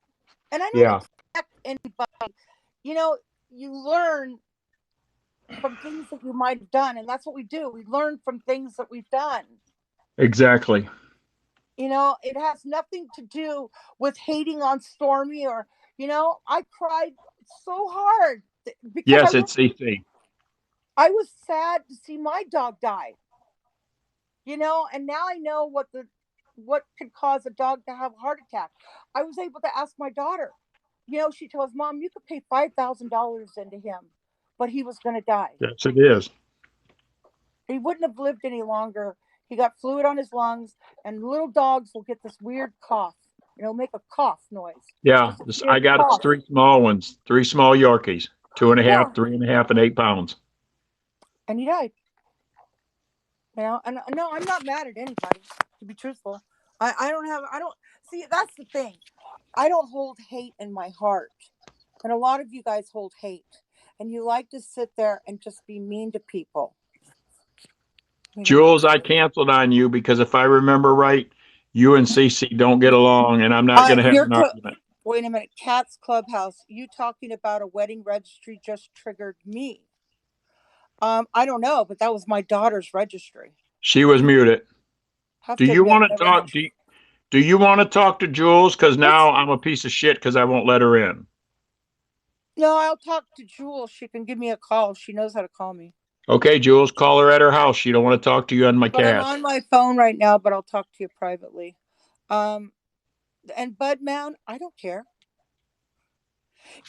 And I don't expect anybody. You learn from things that you might have done, and that's what we do. We learn from things that we've done. Exactly. It has nothing to do with hating on Stormy or, I cried so hard. Yes, it's CC. I was sad to see my dog die. And now I know what could cause a dog to have a heart attack. I was able to ask my daughter. She tells Mom, you could pay $5,000 into him, but he was going to die. Yes, it is. He wouldn't have lived any longer. He got fluid on his lungs, and little dogs will get this weird cough. Make a cough noise. Yeah, I got 3 small ones, 3 small Yorkies, 2.5, 3.5, and 8 pounds. And he died. And no, I'm not mad at anybody, to be truthful. I don't see, that's the thing. I don't hold hate in my heart. And a lot of you guys hold hate. And you like to sit there and just be mean to people. Jules, I canceled on you because if I remember right, you and Cece don't get along, and I'm not going to have an argument. Wait a minute. Cat's Clubhouse, you talking about a wedding registry just triggered me. I don't know, but that was my daughter's registry. She was muted. Do you want to talk? Do you want to talk to Jules? Because now I'm a piece of shit because I won't let her in. No, I'll talk to Jules. She can give me a call. She knows how to call me. Okay, Jules, call her at her house. She don't want to talk to you on my cast. I'm on my phone right now, but I'll talk to you privately. And Bud Man, I don't care.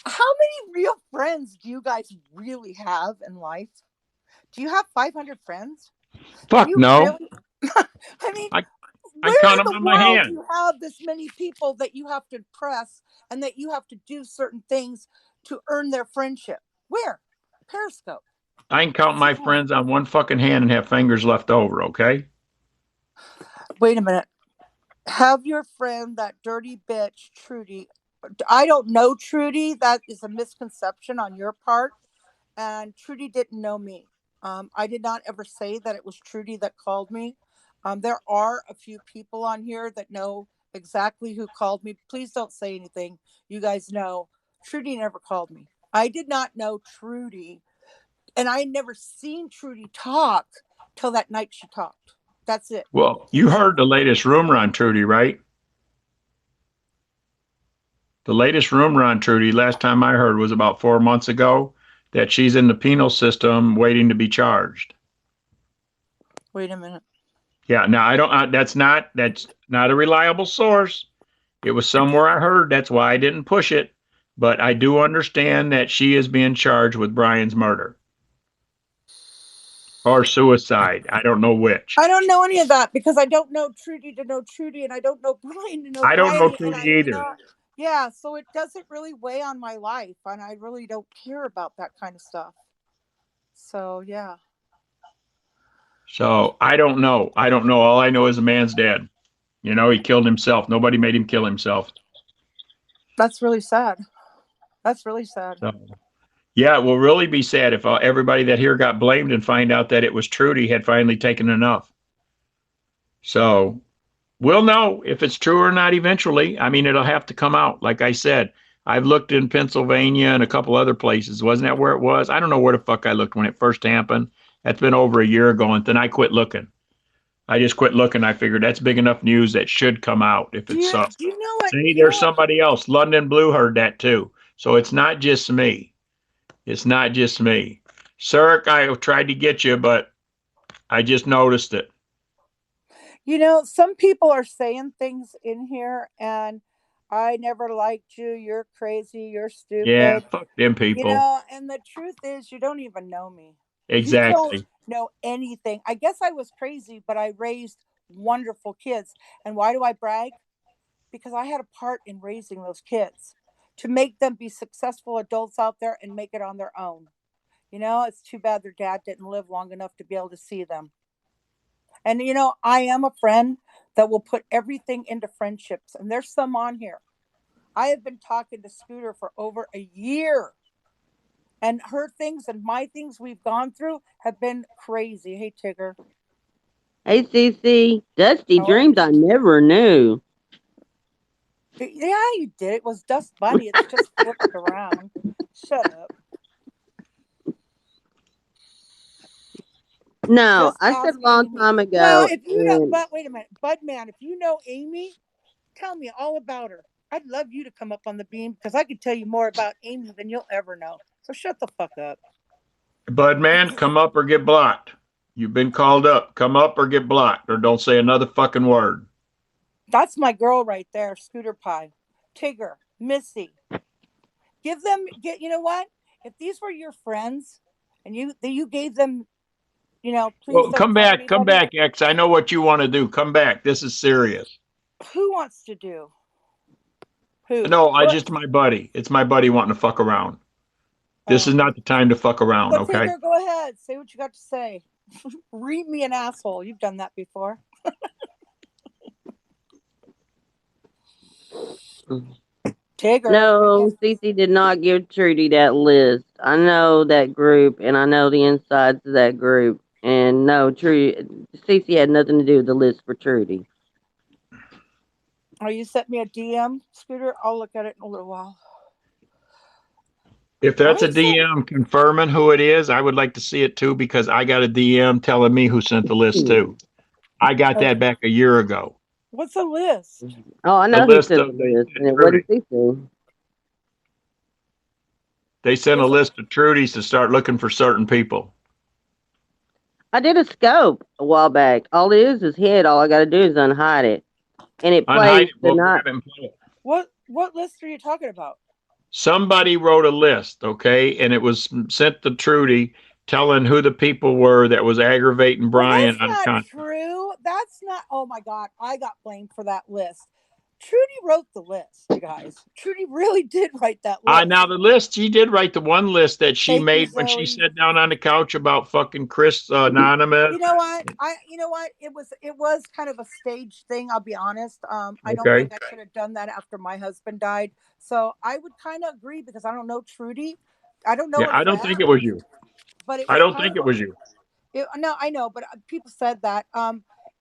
How many real friends do you guys really have in life? Do you have 500 friends? Fuck no. Really? I mean, I count them on my hand. You have this many people that you have to impress and that you have to do certain things to earn their friendship. Where? Periscope. I can count my friends on one fucking hand and have fingers left over, okay? Wait a minute. Have your friend, that dirty bitch, Trudy. I don't know Trudy. That is a misconception on your part. And Trudy didn't know me. I did not ever say that it was Trudy that called me. There are a few people on here that know exactly who called me. Please don't say anything. You guys know Trudy never called me. I did not know Trudy, and I had never seen Trudy talk till that night she talked. That's it. Well, you heard the latest rumor on Trudy, right? The latest rumor on Trudy, last time I heard, was about 4 months ago, that she's in the penal system waiting to be charged. Wait a minute. Yeah, now I don't. That's not a reliable source. It was somewhere I heard. That's why I didn't push it. But I do understand that she is being charged with Brian's murder or suicide. I don't know which. I don't know any of that because I don't know Trudy to know Trudy, and I don't know Brian to know I don't know Brian. And Trudy either. Yeah, so it doesn't really weigh on my life, and I really don't care about that kind of stuff. So yeah. So I don't know. I don't know. All I know is the man's dead. You know, he killed himself. Nobody made him kill himself. That's really sad. That's really sad. So, yeah, it will really be sad if everybody that here got blamed and find out that it was Trudy had finally taken enough. So we'll know if it's true or not eventually. I mean, it'll have to come out. Like I said, I've looked in Pennsylvania and a couple other places. Wasn't that where it was? I don't know where the fuck I looked when it first happened. That's been over a year ago, and then I quit looking. I just quit looking. I figured that's big enough news that should come out if it's so. Do you know what? See, there's somebody else. London Blue heard that too. So it's not just me. It's not just me. Sarek, I tried to get you, but I just noticed it. You know, some people are saying things in here, and I never liked you. You're crazy. You're stupid. Yeah, fuck them people. You know, and the truth is, you don't even know me. Exactly. You don't know anything. I guess I was crazy, but I raised wonderful kids. And why do I brag? Because I had a part in raising those kids to make them be successful adults out there and make it on their own. You know, it's too bad their dad didn't live long enough to be able to see them. And, you know, I am a friend that will put everything into friendships. And there's some on here. I have been talking to Scooter for over a year. And her things and my things we've gone through have been crazy. Hey, Tigger. Hey, Cece. Dusty Dreams I never knew. Yeah, you did. It was Dust Bunny. It's just flipped around. Shut up. No, I said a long time ago. Well, if you know, but wait a minute, Budman, if you know Amy, tell me all about her. I'd love you to come up on the beam because I could tell you more about Amy than you'll ever know. So shut the fuck up. Budman, come up or get blocked. You've been called up. Come up or get blocked, or don't say another fucking word. That's my girl right there, Scooter Pie, Tigger, Missy. You know what? If these were your friends and you gave them, you know, please. Well, come back, X. I know what you want to do. Come back. This is serious. Who wants to do? Who? No, just my buddy. It's my buddy wanting to fuck around. This is not the time to fuck around, well, okay? Tigger, go ahead. Say what you got to say. Read me an asshole. You've done that before. Tigger. No, Cece did not give Trudy that list. I know that group, and I know the insides of that group. And no, Cece had nothing to do with the list for Trudy. Oh, you sent me a DM, Scooter? I'll look at it in a little while. If that's a DM confirming who it is, I would like to see it too, because I got a DM telling me who sent the list too. I got that back a year ago. What's a list? Oh, I know who sent the list, and it wasn't Cece. They sent a list of Trudy's to start looking for certain people. I did a scope a while back. All it is hid. All I got to do is unhide it. And it plays What list are you talking about? Somebody wrote a list, okay, and it was sent to Trudy, telling who the people were that was aggravating Brian. That's not true. That's not. Oh my God, I got blamed for that list. Trudy wrote the list, you guys. Trudy really did write that list. Now the list, she did write the one list that she Thank you, made when she Zoe. sat down on the couch about fucking Chris Anonymous. You know what? It was kind of a stage thing, I'll be honest. I don't Okay. think I should have done that after my husband died. So I would kind of agree because I don't know Trudy. I don't know Yeah, her I don't think it was you. but it I was don't kind think of it was you. no, I know, but people said that.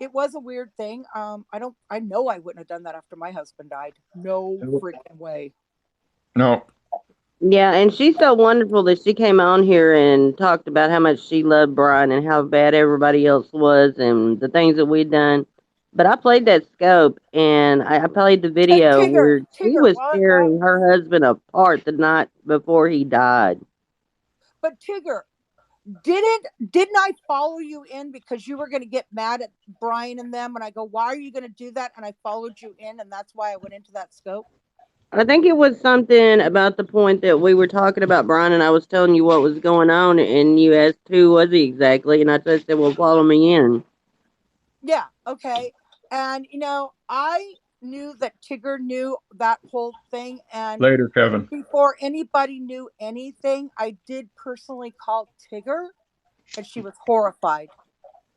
It was a weird thing. I know I wouldn't have done that after my husband died. No freaking way. No. Yeah, and she's so wonderful that she came on here and talked about how much she loved Brian and how bad everybody else was and the things that we'd done. But I played that scope and I played the video where she was tearing her husband apart the night before he died. But Tigger, didn't I follow you in because you were going to get mad at Brian and them? And I go, why are you going to do that? And I followed you in, and that's why I went into that scope. I think it was something about the point that we were talking about Brian, and I was telling you what was going on, and you asked who was he exactly, and I just said, well, follow me in. Yeah, okay. And, I knew that Tigger knew that whole thing. And later, Kevin. Before anybody knew anything, I did personally call Tigger, and she was horrified.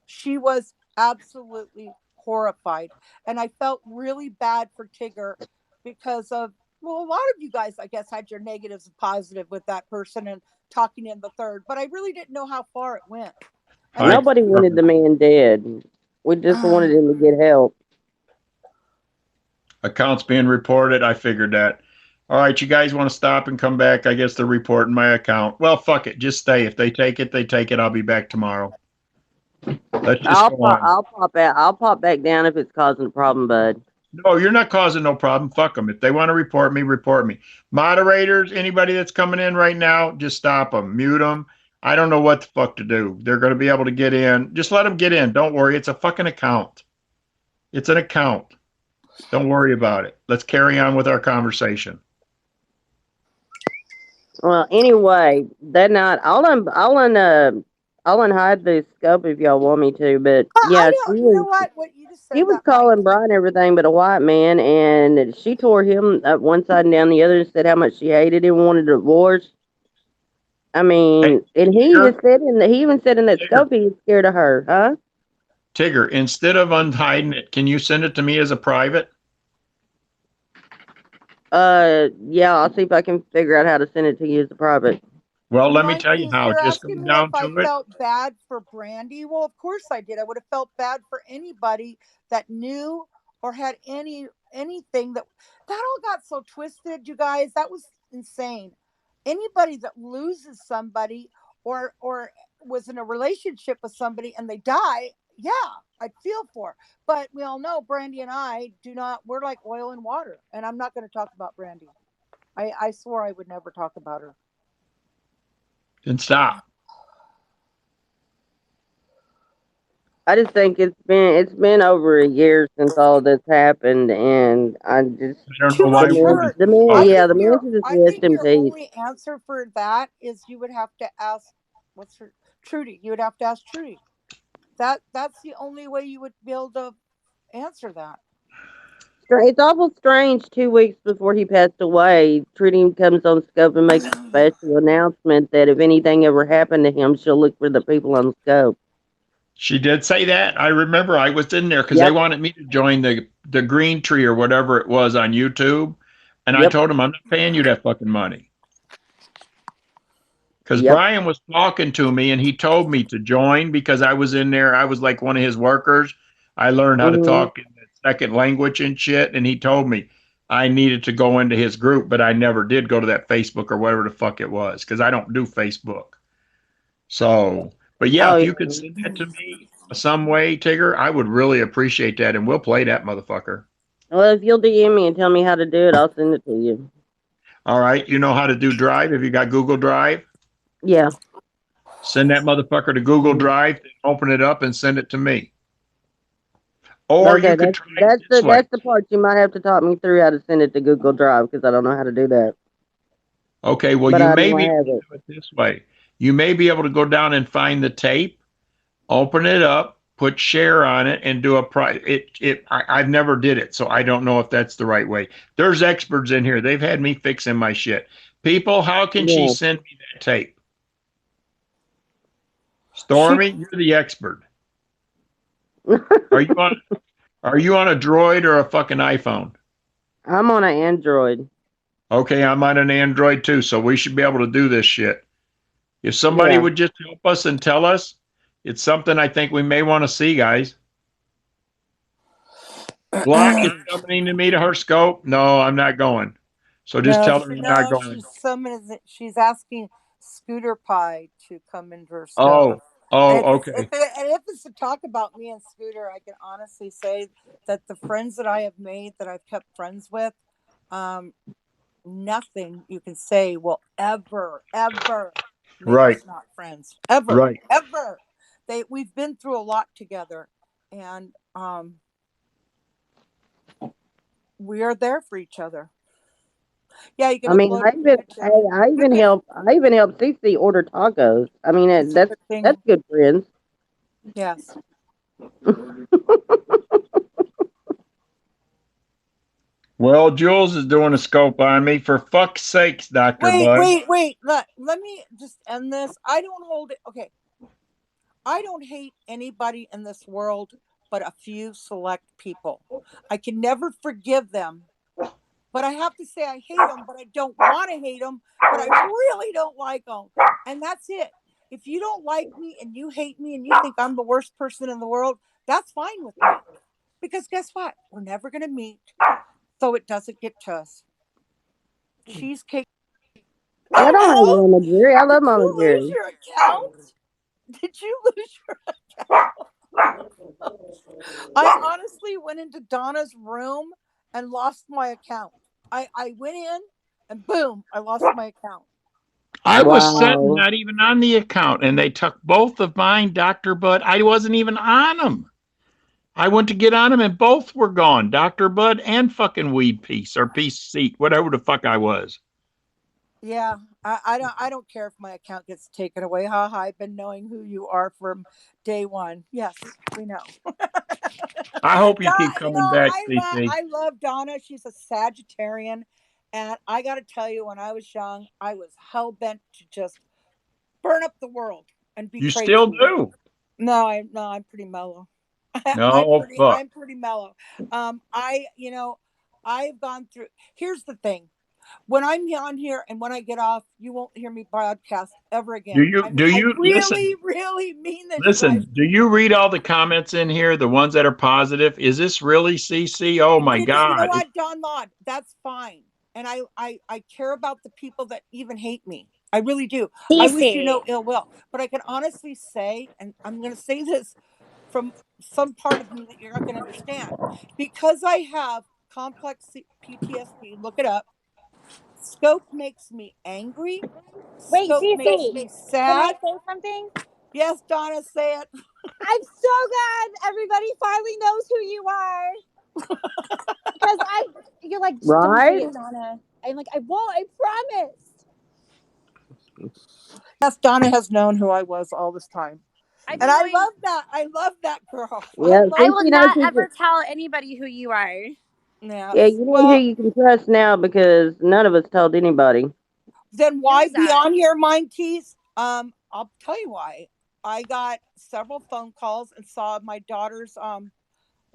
She was absolutely horrified. And I felt really bad for Tigger because a lot of you guys, I guess, had your negatives and positive with that person and talking in the third, but I really didn't know how far it went. And nobody wanted the man dead. We just wanted him to get help. Accounts being reported. I figured that. All right, you guys want to stop and come back? I guess they're reporting my account. Well, fuck it. Just stay. If they take it, they take it. I'll be back tomorrow. Let's just go on. I'll pop out. I'll pop back down if it's causing a problem, bud. No, you're not causing no problem. Fuck them. If they want to report me, report me. Moderators, anybody that's coming in right now, just stop them. Mute them. I don't know what the fuck to do. They're going to be able to get in. Just let them get in. Don't worry. It's a fucking account. It's an account. Don't worry about it. Let's carry on with our conversation. Well, anyway, that night I'll unhide the scope if y'all want me to, but yeah, he was calling Brian everything but a white man, and she tore him up one side and down the other and said how much she hated him, wanted a divorce. I mean, and he even said in that scope he was scared of her, huh? Tigger, instead of unhiding it, can you send it to me as a private? Yeah, I'll see if I can figure out how to send it to you as a private. Well, let me tell you how. Just go down to it. I felt bad for Brandy. Well, of course I did. I would have felt bad for anybody that knew or had anything that all got so twisted, you guys. That was insane. Anybody that loses somebody or was in a relationship with somebody and they die, yeah, I'd feel for. But we all know Brandy and I we're like oil and water. And I'm not going to talk about Brandy. I swore I would never talk about her. Then stop. I just think it's been over a year since all this happened, and I don't know why the man should just rest in peace. Your only answer for that is you would have to ask Trudy. You would have to ask Trudy. That's the only way you would be able to answer that. It's awful strange. 2 weeks before he passed away, Trudy comes on Scope and makes a special announcement that if anything ever happened to him, she'll look for the people on Scope. She did say that. I remember I was in there because they wanted me to join the Green Tree or whatever it was on YouTube. And I told him, I'm not paying you that fucking money. Because Brian was talking to me and he told me to join because I was in there. I was like one of his workers. I learned how to talk in the second language and shit. And he told me I needed to go into his group, but I never did go to that Facebook or whatever the fuck it was because I don't do Facebook. So, but yeah, if you could send that to me some way, Tigger, I would really appreciate that. And we'll play that motherfucker. Well, if you'll DM me and tell me how to do it, I'll send it to you. All right. You know how to do Drive? Have you got Google Drive? Yeah. Send that motherfucker to Google Drive, open it up, and send it to me. Or you could try it this way. That's the part you might have to talk me through how to send it to Google Drive because I don't know how to do that. Okay, well, you may be able to do it this way. You may be able to go down and find the tape, open it up, put share on it and do a price. I've never did it, so I don't know if that's the right way. There's experts in here. They've had me fixing my shit. People, how can she send me that tape? Stormy, you're the expert. Are you on a Droid or a fucking iPhone? I'm on an Android. Okay, I'm on an Android too, so we should be able to do this shit. If somebody would just help us and tell us, it's something I think we may want to see, guys. Block is coming to me to her scope. No, I'm not going. So just tell her you're not going. She's asking Scooter Pie to come into her scope. Okay. And if it's to talk about me and Scooter, I can honestly say that the friends that I have made, that I've kept friends with, nothing you can say will ever make us not friends. Ever. We've been through a lot together, and we are there for each other. Yeah, you can. I mean, I even help CC order tacos. I mean, that's good friends. Yes. Well, Jules is doing a scope on me. For fuck's sakes, Dr. Bud. Wait. Let me just end this. I don't hold it. Okay. I don't hate anybody in this world but a few select people. I can never forgive them. But I have to say I hate them, but I don't want to hate them, but I really don't like them. And that's it. If you don't like me and you hate me and you think I'm the worst person in the world, that's fine with me. Because guess what? We're never going to meet, so it doesn't get to us. Cheesecake. I don't have Mama Jerry. I love Mama Jerry. Did you lose your account? Did you lose your account? I honestly went into Donna's room and lost my account. I went in and boom, I lost my account. I was sitting not even on the account, and they took both of mine, Dr. Bud. I wasn't even on them. I went to get on them, and both were gone, Dr. Bud and fucking Weed Piece or Piece Seat, whatever the fuck I was. Yeah, I don't care if my account gets taken away. Haha, I've been knowing who you are from day one. Yes, we know. I hope you keep coming back, CC. I love Donna. She's a Sagittarian. And I got to tell you, when I was young, I was hell-bent to just burn up the world and be crazy. You still do? No, I'm pretty mellow. No, I'm pretty mellow. I've gone through. Here's the thing. When I'm on here and when I get off, you won't hear me broadcast ever again. I really mean this. Listen, do you read all the comments in here, the ones that are positive? Is this really CC? Oh my God. You know what, Don Laud? That's fine. And I care about the people that even hate me. I really do. I wish you no ill will. But I can honestly say, and I'm going to say this from some part of me that you're not going to understand, because I have complex PTSD. Look it up. Scope makes me angry. Scope makes me sad. Can I say something? Yes, Donna, say it. I'm so glad everybody finally knows who you are. Because you're like, don't say it, Donna. I'm like, I won't, I promise. Yes, Donna has known who I was all this time. I love that. I love that girl. Yeah, I will not ever tell anybody who you are. Yeah, you know who you can trust now, because none of us told anybody. Then why be on here, Mind Tease? I'll tell you why. I got several phone calls and saw my daughter's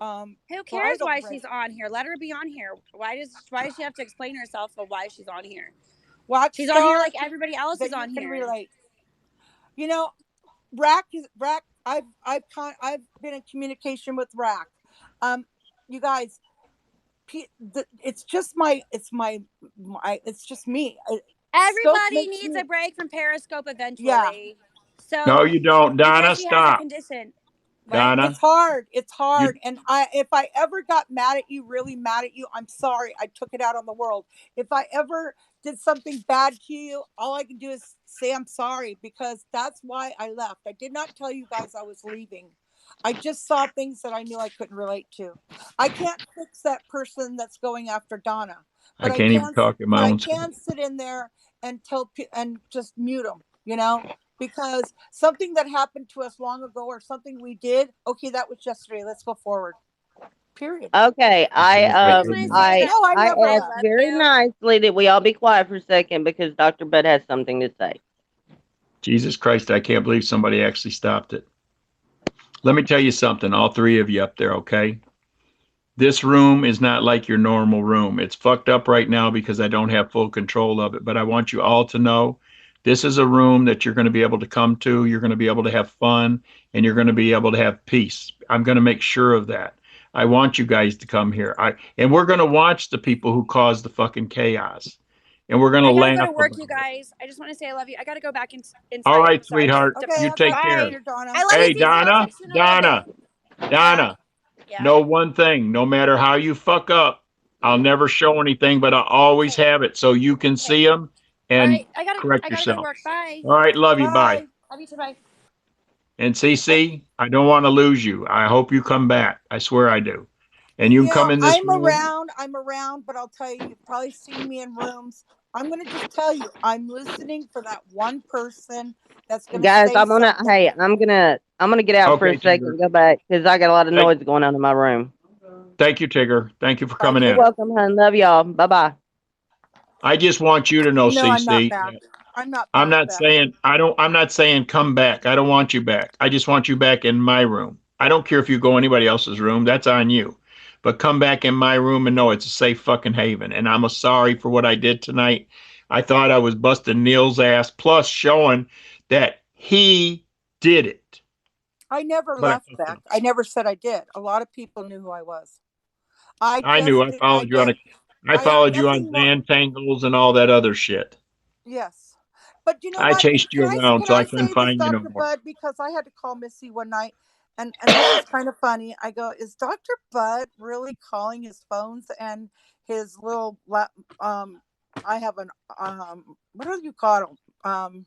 who cares why she's on here? Let her be on here. Why does she have to explain herself of why she's on here? She's on here like everybody else is on here. Relate. You know, Rack. I've been in communication with Rack. You guys, it's just me. Everybody needs a break from Periscope eventually. Yeah. So no, you don't, Donna. Stop. Donna. It's hard. And if I ever got mad at you, really mad at you, I'm sorry. I took it out on the world. If I ever did something bad to you, all I can do is say I'm sorry, because that's why I left. I did not tell you guys I was leaving. I just saw things that I knew I couldn't relate to. I can't fix that person that's going after Donna. But I can't even talk in my own. I can sit in there and and just mute them, because something that happened to us long ago or something we did, okay, that was yesterday. Let's go forward. Period. Okay, I asked love very you. nicely that we all be quiet for a second because Dr. Bud has something to say. Jesus Christ, I can't believe somebody actually stopped it. Let me tell you something, all three of you up there, okay? This room is not like your normal room. It's fucked up right now because I don't have full control of it, but I want you all to know this is a room that you're going to be able to come to, you're going to be able to have fun, and you're going to be able to have peace. I'm going to make sure of that. I want you guys to come here. And we're going to watch the people who cause the fucking chaos. And we're going to laugh. I gotta go to work, you guys. I just want to say I love you. I gotta go back inside. All right, sweetheart. Okay, you take care. I love hey, you, Donna. Yeah. Know one thing. No matter how you fuck up, I'll never show anything, but I'll always have it so you can see them and correct yourself. Go to work. Bye. All right, love you. Bye. Love you too. Bye. And CC, I don't want to lose you. I hope you come back. I swear I do. And you can come in this room. I'm around, but I'll tell you, you've probably seen me in rooms. I'm going to just tell you, I'm listening for that one person that's going to Guys, say I'm going to get out for a second and go back because I got a lot of noise going on in my room. Thank you, Tigger. Thank you for coming in. You're welcome, hon. Love y'all. Bye-bye. I just want you to know, CC. I'm not saying come back. I don't want you back. I just want you back in my room. I don't care if you go anybody else's room. That's on you. But come back in my room and know it's a safe fucking haven. And I'm sorry for what I did tonight. I thought I was busting Neil's ass, plus showing that he did it. I never left back. I never said I did. A lot of people knew who I was. I knew. I followed you on. I followed you on Xantangles and all that other shit. Yes, but you know I chased you around, so I couldn't find you no more. Bud, because I had to call Missy one night, and this is kind of funny. I go, is Dr. Bud really calling his phones and his little I have an what do you call them?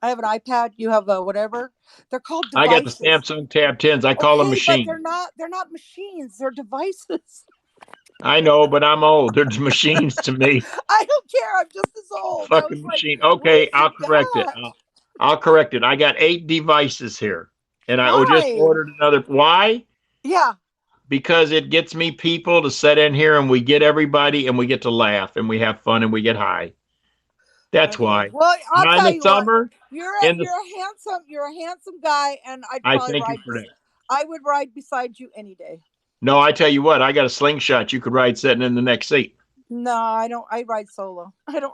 I have an iPad. You have a whatever. They're called devices. I got the Samsung Tab 10s. I call them machines. But they're not machines. They're devices. I know, but I'm old. They're machines to me. I don't care. I'm just as old. Fucking machine. Okay, I'll correct it. I'll correct it. I got 8 devices here, and I just ordered another. Why? Yeah. Because it gets me people to sit in here, and we get everybody, and we get to laugh, and we have fun, and we get high. That's why. Well, I'll tell you what. You're a handsome guy, and I thank you for that. I would ride beside you any day. No, I tell you what, I got a slingshot. You could ride sitting in the next seat. No, I don't. I ride solo. I don't.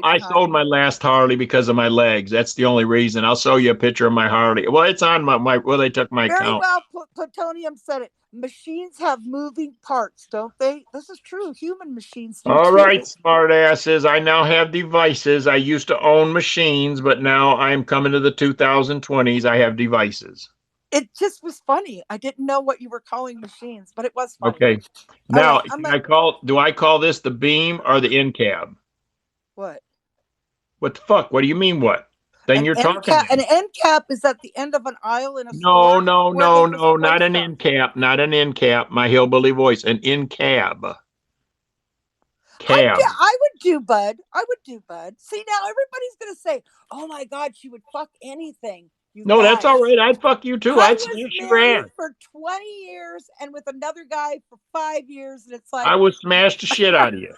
I sold my last Harley because of my legs. That's the only reason. I'll show you a picture of my Harley. Well, it's on they took my account. Very well, Plutonium said it. Machines have moving parts, don't they? This is true. Human machines do. All right, smart asses. I now have devices. I used to own machines, but now I'm coming to the 2020s. I have devices. It just was funny. I didn't know what you were calling machines, but it was funny. Okay. Now, do I call this the beam or the end cab? What? What the fuck? What do you mean what? Then you're talking. An end cap is at the end of an aisle in a store. No, not an end cap. Not an end cap. My hillbilly voice. An end cab. Cab. I would do Bud. See, now everybody's going to say, oh my God, she would fuck anything. No, that's all right. I'd fuck you too. I'd smash your ass. For 20 years and with another guy for 5 years, and it's like I would smash the shit out of you.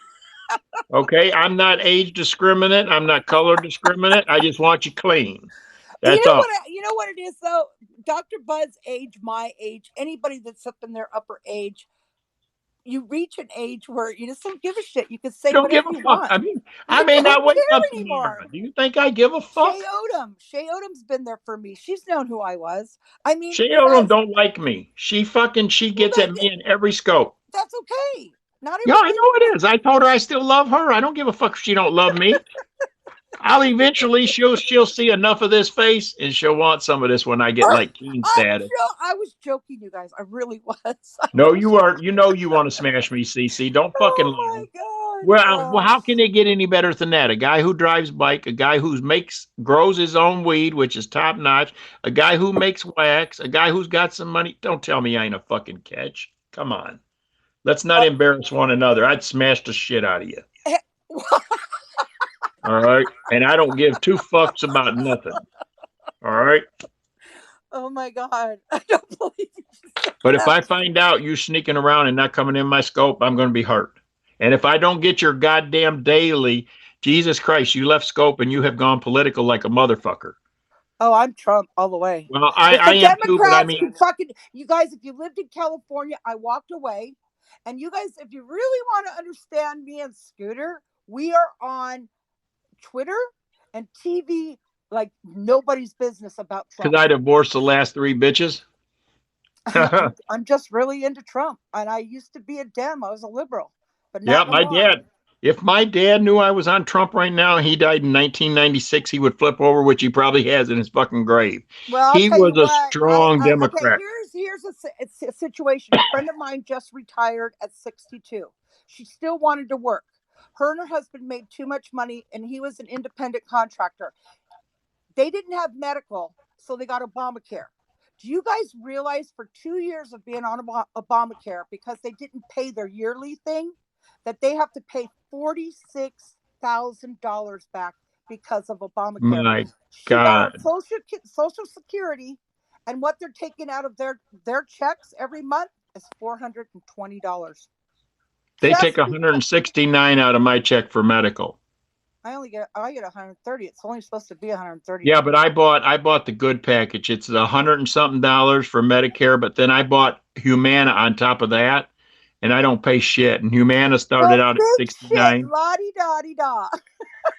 Okay, I'm not age discriminant. I'm not color discriminant. I just want you clean. That's all. You know what it is though? Dr. Bud's age, my age, anybody that's up in their upper age, you reach an age where you just don't give a shit. You can say whatever you want. I mean, I may not wake up anymore. Do you think I give a fuck? Shay Odom's been there for me. She's known who I was. I mean, Shay Odom don't like me. She gets at me in every scope. That's okay. Not yeah, I know it is. I told her I still love her. I don't give a fuck if she don't love me. I'll eventually she'll see enough of this face and she'll want some of this when I get like teen status. I was joking, you guys. I really was. No, you aren't. You know you want to smash me, CC. Don't fucking lie. Oh my God. Well, how can it get any better than that? A guy who drives bike, a guy who grows his own weed, which is top notch, a guy who makes wax, a guy who's got some money. Don't tell me I ain't a fucking catch. Come on. Let's not embarrass one another. I'd smash the shit out of you. All right. And I don't give 2 fucks about nothing. All right. Oh my God. I don't believe you said But that. if I find out you sneaking around and not coming in my scope, I'm going to be hurt. And if I don't get your goddamn daily, Jesus Christ, you left scope and you have gone political like a motherfucker. Oh, I'm Trump all the way. Well, If I the am too, but I Democrats mean, can fucking, you guys, if you lived in California, I walked away. And you guys, if you really want to understand me and Scooter, we are on Twitter and TV like nobody's business about Trump. because I divorced the last 3 bitches. I'm just really into Trump. And I used to be a Dem. I was a liberal. But Yeah, not no my more. dad. If my dad knew I was on Trump right now, he died in 1996, he would flip over, which he probably has in his fucking grave. Well, I'll He tell you was a what. strong Okay. Democrat. Here's a situation. A friend of mine just retired at 62. She still wanted to work. Her and her husband made too much money, and he was an independent contractor. They didn't have medical, so they got Obamacare. Do you guys realize for 2 years of being on Obamacare, because they didn't pay their yearly thing, that they have to pay $46,000 back because of Obamacare? My She got God. Social Security, and what they're taking out of their checks every month is $420. They take 169 out of my check for medical. I get 130. It's only supposed to be 130. Yeah, but I bought the good package. It's $100 and something for Medicare, but then I bought Humana on top of that, and I don't pay shit. And Humana started out at 69. La-di-da-di-da.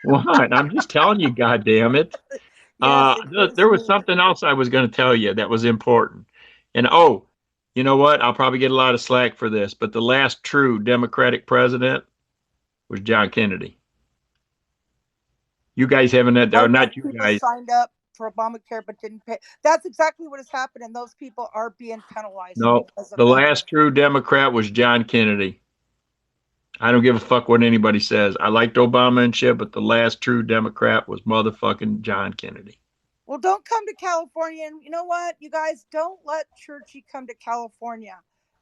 What? I'm just telling you, goddamn it. Yes, There was something else I was going to tell you that was important. And you know what? I'll probably get a lot of slack for this, but the last true Democratic president was John Kennedy. You guys haven't had, or not you guys. Signed up for Obamacare but didn't pay. That's exactly what has happened, and those people are being penalized. No, the last true Democrat was John Kennedy. I don't give a fuck what anybody says. I liked Obama and shit, but the last true Democrat was motherfucking John Kennedy. Well, don't come to California. And you know what? You guys don't let Churchy come to California.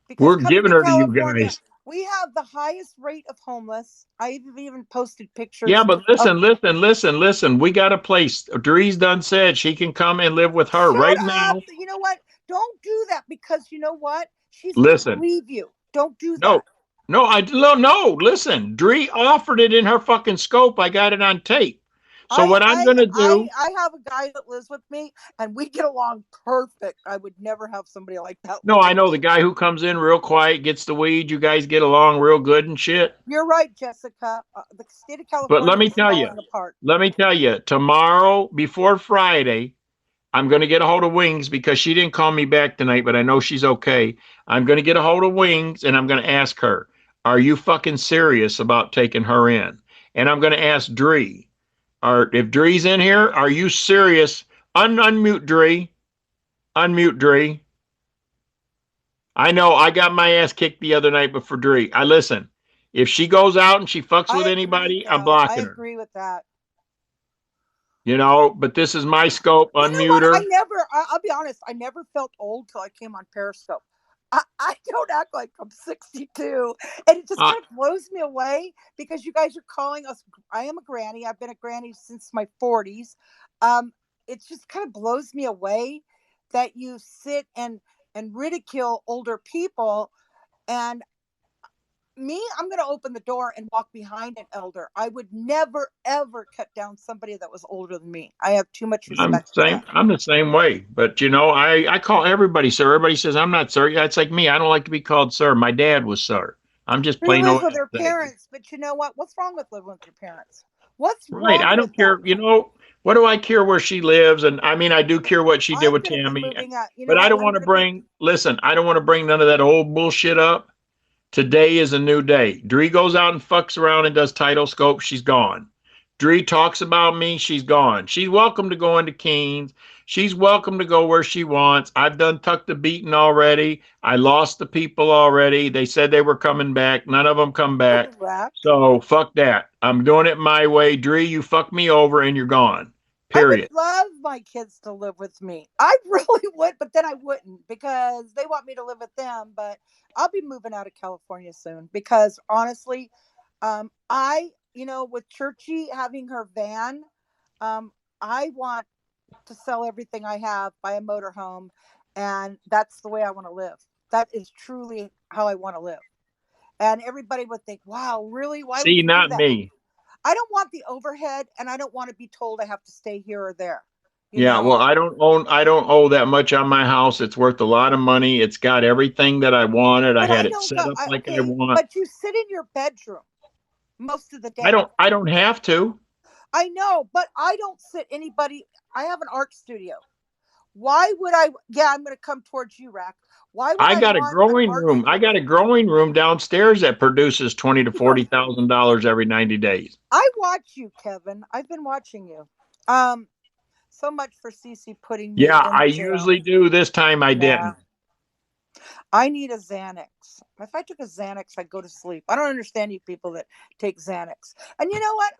Because we're giving her to you guys. We have the highest rate of homeless. I even posted pictures. Yeah, but listen. We got a place. Dree's done said she can come and live with her right now. You know what? Don't do that, because you know what? She's going to leave you. Don't do that. No, listen. Dree offered it in her fucking scope. I got it on tape. So what I'm going to do... I have a guy that lives with me, and we get along perfect. I would never have somebody like that. No, I know the guy who comes in real quiet, gets the weed. You guys get along real good and shit. You're right, Jessica. The state of California but let me tell you, tomorrow, before Friday, I'm going to get a hold of Wings, because she didn't call me back tonight, but I know she's okay. I'm going to get a hold of Wings, and I'm going to ask her, are you fucking serious about taking her in? And I'm going to ask Dree, if Dree's in here, are you serious? Unmute Dree. Unmute Dree. I know I got my ass kicked the other night, but for Dree, listen. If she goes out and she fucks with anybody, I'm blocking her. I agree with that. You know, but this is my scope. Unmute her. I'll be honest, I never felt old till I came on Periscope. I don't act like I'm 62, and it just kind of blows me away, because you guys are calling us. I am a granny. I've been a granny since my 40s. It just kind of blows me away that you sit and ridicule older people. And me, I'm going to open the door and walk behind an elder. I would never, ever cut down somebody that was older than me. I have too much respect. I'm the same way. But, you know, I call everybody sir. Everybody says I'm not sir. It's like me. I don't like to be called sir. My dad was sir. I'm just plain old. With their parents. But you know what? What's wrong with living with your parents? What's right? Wrong I don't care. That? You know, what do I care where she lives? And I mean, I do care what she did with Tammy. But I don't want to bring. Listen, I don't want to bring none of that old bullshit up. Today is a new day. Dree goes out and fucks around and does title scope. She's gone. Dree talks about me. She's gone. She's welcome to go into Keens. She's welcome to go where she wants. I've done tuck the beating already. I lost the people already. They said they were coming back. None of them come back. So fuck that. I'm doing it my way. Dree, you fuck me over and you're gone. Period. I would love my kids to live with me. I really would, but then I wouldn't, because they want me to live with them. But I'll be moving out of California soon, because honestly, with Churchy having her van, I want to sell everything I have, buy a motorhome, and that's the way I want to live. That is truly how I want to live. And everybody would think, wow, really? Why would you do that? Not me. I don't want the overhead, and I don't want to be told I have to stay here or there. Yeah, well, I don't owe that much on my house. It's worth a lot of money. It's got everything that I wanted. I had it set up like I want. But you sit in your bedroom most of the day. I don't have to. I know, but I don't sit anybody. I have an art studio. Why would I? Yeah, I'm going to come towards you, Rack. Why would I got a growing room. I got a growing room downstairs that produces $20,000 to $40,000 every 90 days. I watch you, Kevin. I've been watching you. So much for Cece putting me. Yeah, I usually do. This time I didn't. I need a Xanax. If I took a Xanax, I'd go to sleep. I don't understand you people that take Xanax. And you know what?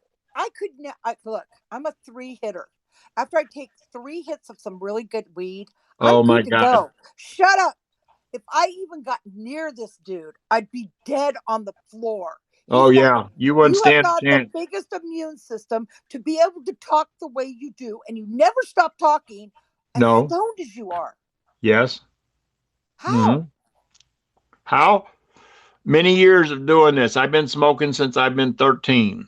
Look, I'm a 3-hitter. After I take 3 hits of some really good weed, oh my God. Go. Shut up. If I even got near this dude, I'd be dead on the floor. You wouldn't stand a chance. You have got the biggest immune system to be able to talk the way you do, and you never stop talking. As stoned as you are. Yes. How? Mm-hmm. How? Many years of doing this. I've been smoking since I've been 13.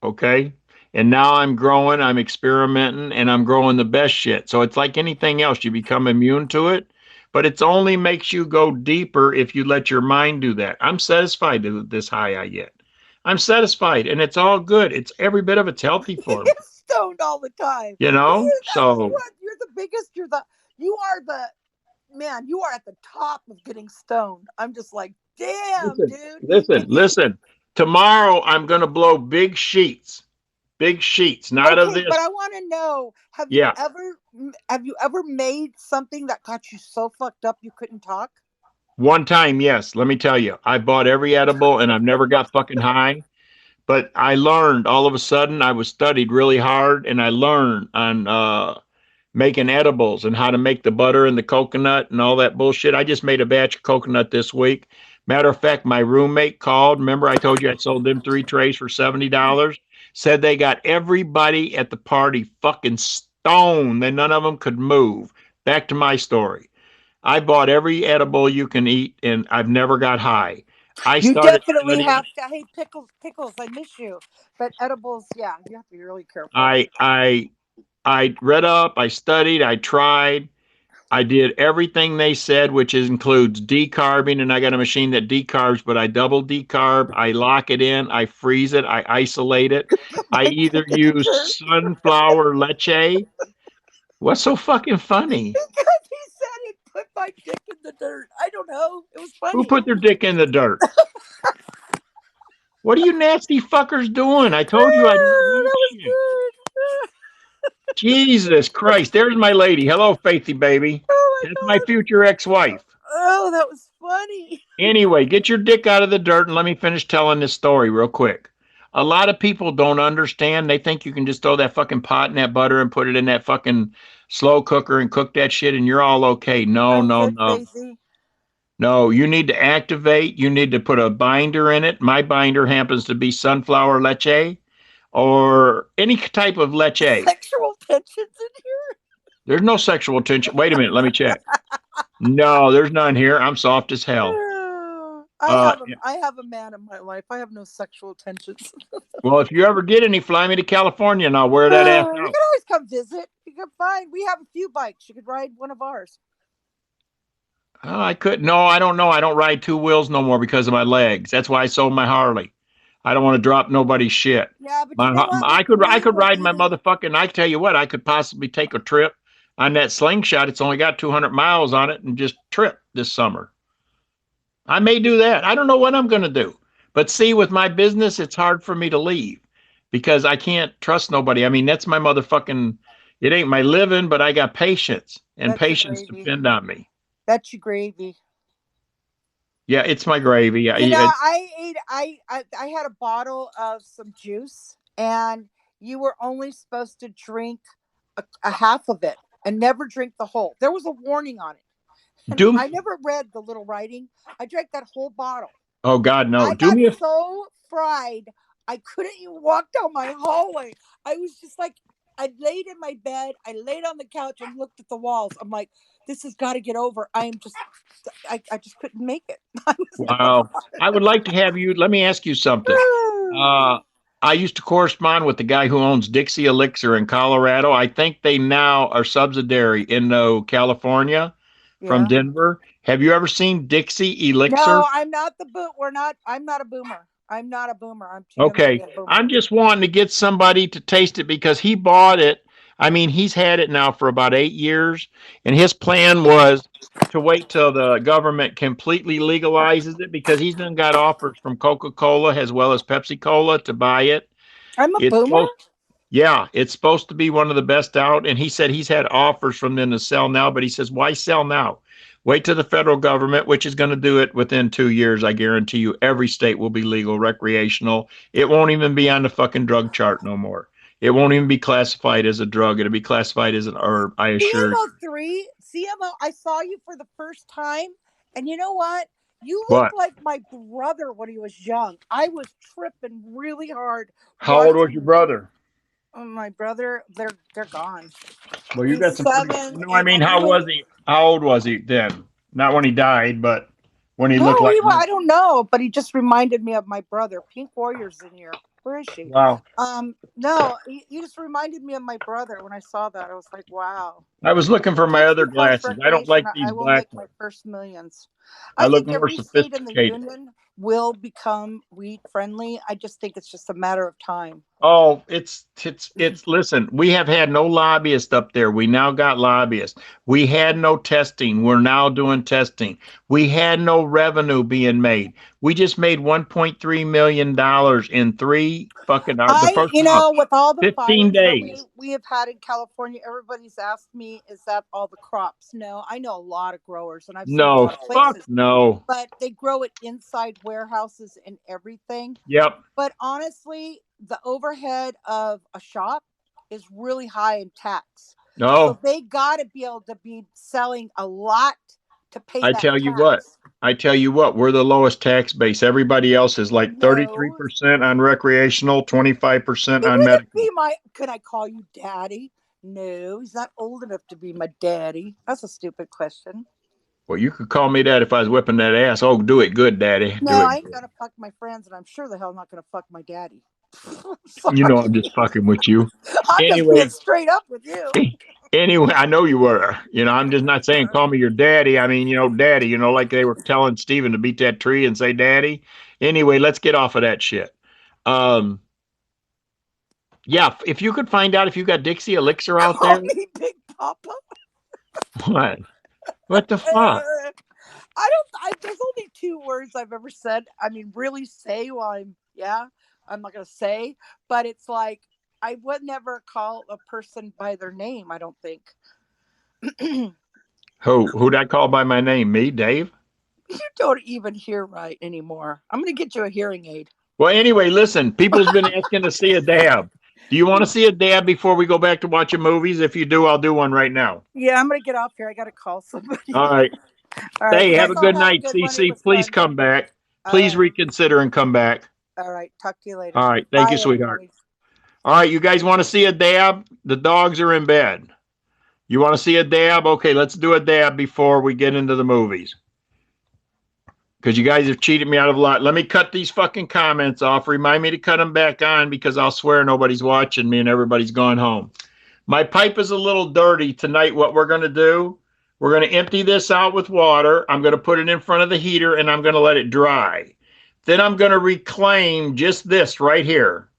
Okay. And now I'm growing, I'm experimenting, and I'm growing the best shit. So it's like anything else. You become immune to it, but it only makes you go deeper if you let your mind do that. I'm satisfied with this high I get. I'm satisfied, and it's all good. It's every bit of it's healthy for me. Stoned all the time. You know? You're the biggest. You are at the top of getting stoned. I'm just like, damn, dude. Listen. Tomorrow I'm going to blow big sheets. Big sheets, not of this. But I want to know, have you ever made something that got you so fucked up you couldn't talk? One time, yes. Let me tell you, I bought every edible and I've never got fucking high. But I learned all of a sudden. I was studied really hard, and I learned on making edibles and how to make the butter and the coconut and all that bullshit. I just made a batch of coconut this week. Matter of fact, my roommate called. Remember, I told you I sold them 3 trays for $70. Said they got everybody at the party fucking stoned. Then none of them could move. Back to my story. I bought every edible you can eat, and I've never got high. You definitely have to. Hey, pickles, I miss you. But edibles, yeah, you have to be really careful. I read up, I studied, I tried. I did everything they said, which includes decarbing, and I got a machine that decarbs, but I double decarb, I lock it in, I freeze it, I isolate it. I either use sunflower leche. What's so fucking funny? Because he said he put my dick in the dirt. I don't know. It was funny. Who put their dick in the dirt? What are you nasty fuckers doing? I told you I didn't eat shit. Jesus Christ. There's my lady. Hello, Faithy baby. That's my future ex-wife. Oh, that was funny. Anyway, get your dick out of the dirt and let me finish telling this story real quick. A lot of people don't understand. They think you can just throw that fucking pot in that butter and put it in that fucking slow cooker and cook that shit and you're all okay. No. No, you need to activate. You need to put a binder in it. My binder happens to be sunflower leche or any type of leche. Sexual tensions in here? There's no sexual tension. Wait a minute. Let me check. No, there's none here. I'm soft as hell. I have a man in my life. I have no sexual tensions. Well, if you ever get any, fly me to California and I'll wear that ass out. You can always come visit. You can find. We have a few bikes. You could ride one of ours. Oh, I could. No, I don't know. I don't ride 2 wheels no more because of my legs. That's why I sold my Harley. I don't want to drop nobody's shit. Yeah, but I could ride my motherfucking. I tell you what, I could possibly take a trip on that Slingshot. It's only got 200 miles on it and just trip this summer. I may do that. I don't know what I'm going to do. But see, with my business, it's hard for me to leave because I can't trust nobody. I mean, that's my motherfucking, it ain't my living, but I got patience and that's patience depend on me. That's your gravy. Yeah, it's my gravy. You know, I had a bottle of some juice and you were only supposed to drink a half of it and never drink the whole. There was a warning on it. I never read the little writing. I drank that whole bottle. Oh God, no! I got so fried, I couldn't even walk down my hallway. I was just like, I laid in my bed. I laid on the couch and looked at the walls. I'm like, this has got to get over. I just couldn't make it. Wow. I would like to have you. Let me ask you something. I used to correspond with the guy who owns Dixie Elixir in Colorado. I think they now are subsidiary in California from Denver. Have you ever seen Dixie Elixir? No, I'm not the boot. I'm not a boomer. I'm not a boomer. I'm too okay. I'm just wanting to get somebody to taste it because he bought it. I mean, he's had it now for about 8 years, and his plan was to wait till the government completely legalizes it because he's done got offers from Coca-Cola as well as Pepsi-Cola to buy it. I'm a boomer? Yeah, it's supposed to be one of the best out, and he said he's had offers from them to sell now, but he says, why sell now? Wait till the federal government, which is going to do it within 2 years. I guarantee you every state will be legal, recreational. It won't even be on the fucking drug chart no more. It won't even be classified as a drug. It'll be classified as an herb, I assure you. CMO, I saw you for the first time, and you know what? You look like my brother when he was young. I was tripping really hard. How old was your brother? My brother, they're gone. Well, you got some. I mean, how was he? How old was he then? Not when he died, but when he looked like. I don't know, but he just reminded me of my brother. Pink Warrior's in here. Where is she? Wow. No, you just reminded me of my brother when I saw that. I was like, wow. I was looking for my other glasses. I don't like these black. I will make my first millions. I look more sophisticated. State in the union will become weed friendly. I just think it's just a matter of time. Oh, it's listen, we have had no lobbyists up there. We now got lobbyists. We had no testing. We're now doing testing. We had no revenue being made. We just made $1.3 million in 3 fucking hours. With all the 15 days we have had in California, everybody's asked me, is that all the crops? No, I know a lot of growers, and I've seen a lot of places. No. But they grow it inside warehouses and everything. Yep. But honestly, the overhead of a shop is really high in tax. No. So they got to be able to be selling a lot to pay. I tell you what, we're the lowest tax base. Everybody else is like 33% on recreational, 25% on medical. Can I call you daddy? No, he's not old enough to be my daddy. That's a stupid question. Well, you could call me that if I was whipping that ass. Oh, do it good, daddy. No, I ain't gonna fuck my friends, and I'm sure the hell not gonna fuck my daddy. You know I'm just fucking with you. I'm just being straight up with you. Anyway, I know you were. I'm just not saying call me your daddy. I mean, daddy, like they were telling Steven to beat that tree and say daddy. Anyway, let's get off of that shit. Yeah, if you could find out if you got Dixie Elixir out there. Call me Big Papa. What the fuck? There's only 2 words I've ever said. I mean, really say while I'm not going to say, but it's like, I would never call a person by their name, I don't think. Who'd I call by my name? Me, Dave? You don't even hear right anymore. I'm going to get you a hearing aid. Well, anyway, listen, people's been asking to see a dab. Do you want to see a dab before we go back to watching movies? If you do, I'll do one right now. Yeah, I'm going to get off here. I got to call somebody. All right. Hey, have a good night, CC. Please come back. Please reconsider and come back. All right. Talk to you later. All right. Thank you, sweetheart. Everybody. All right. You guys want to see a dab? The dogs are in bed. You want to see a dab? Okay, let's do a dab before we get into the movies. Because you guys have cheated me out of a lot. Let me cut these fucking comments off. Remind me to cut them back on because I'll swear nobody's watching me and everybody's gone home. My pipe is a little dirty tonight. What we're going to do, we're going to empty this out with water. I'm going to put it in front of the heater and I'm going to let it dry. Then I'm going to reclaim just this right here.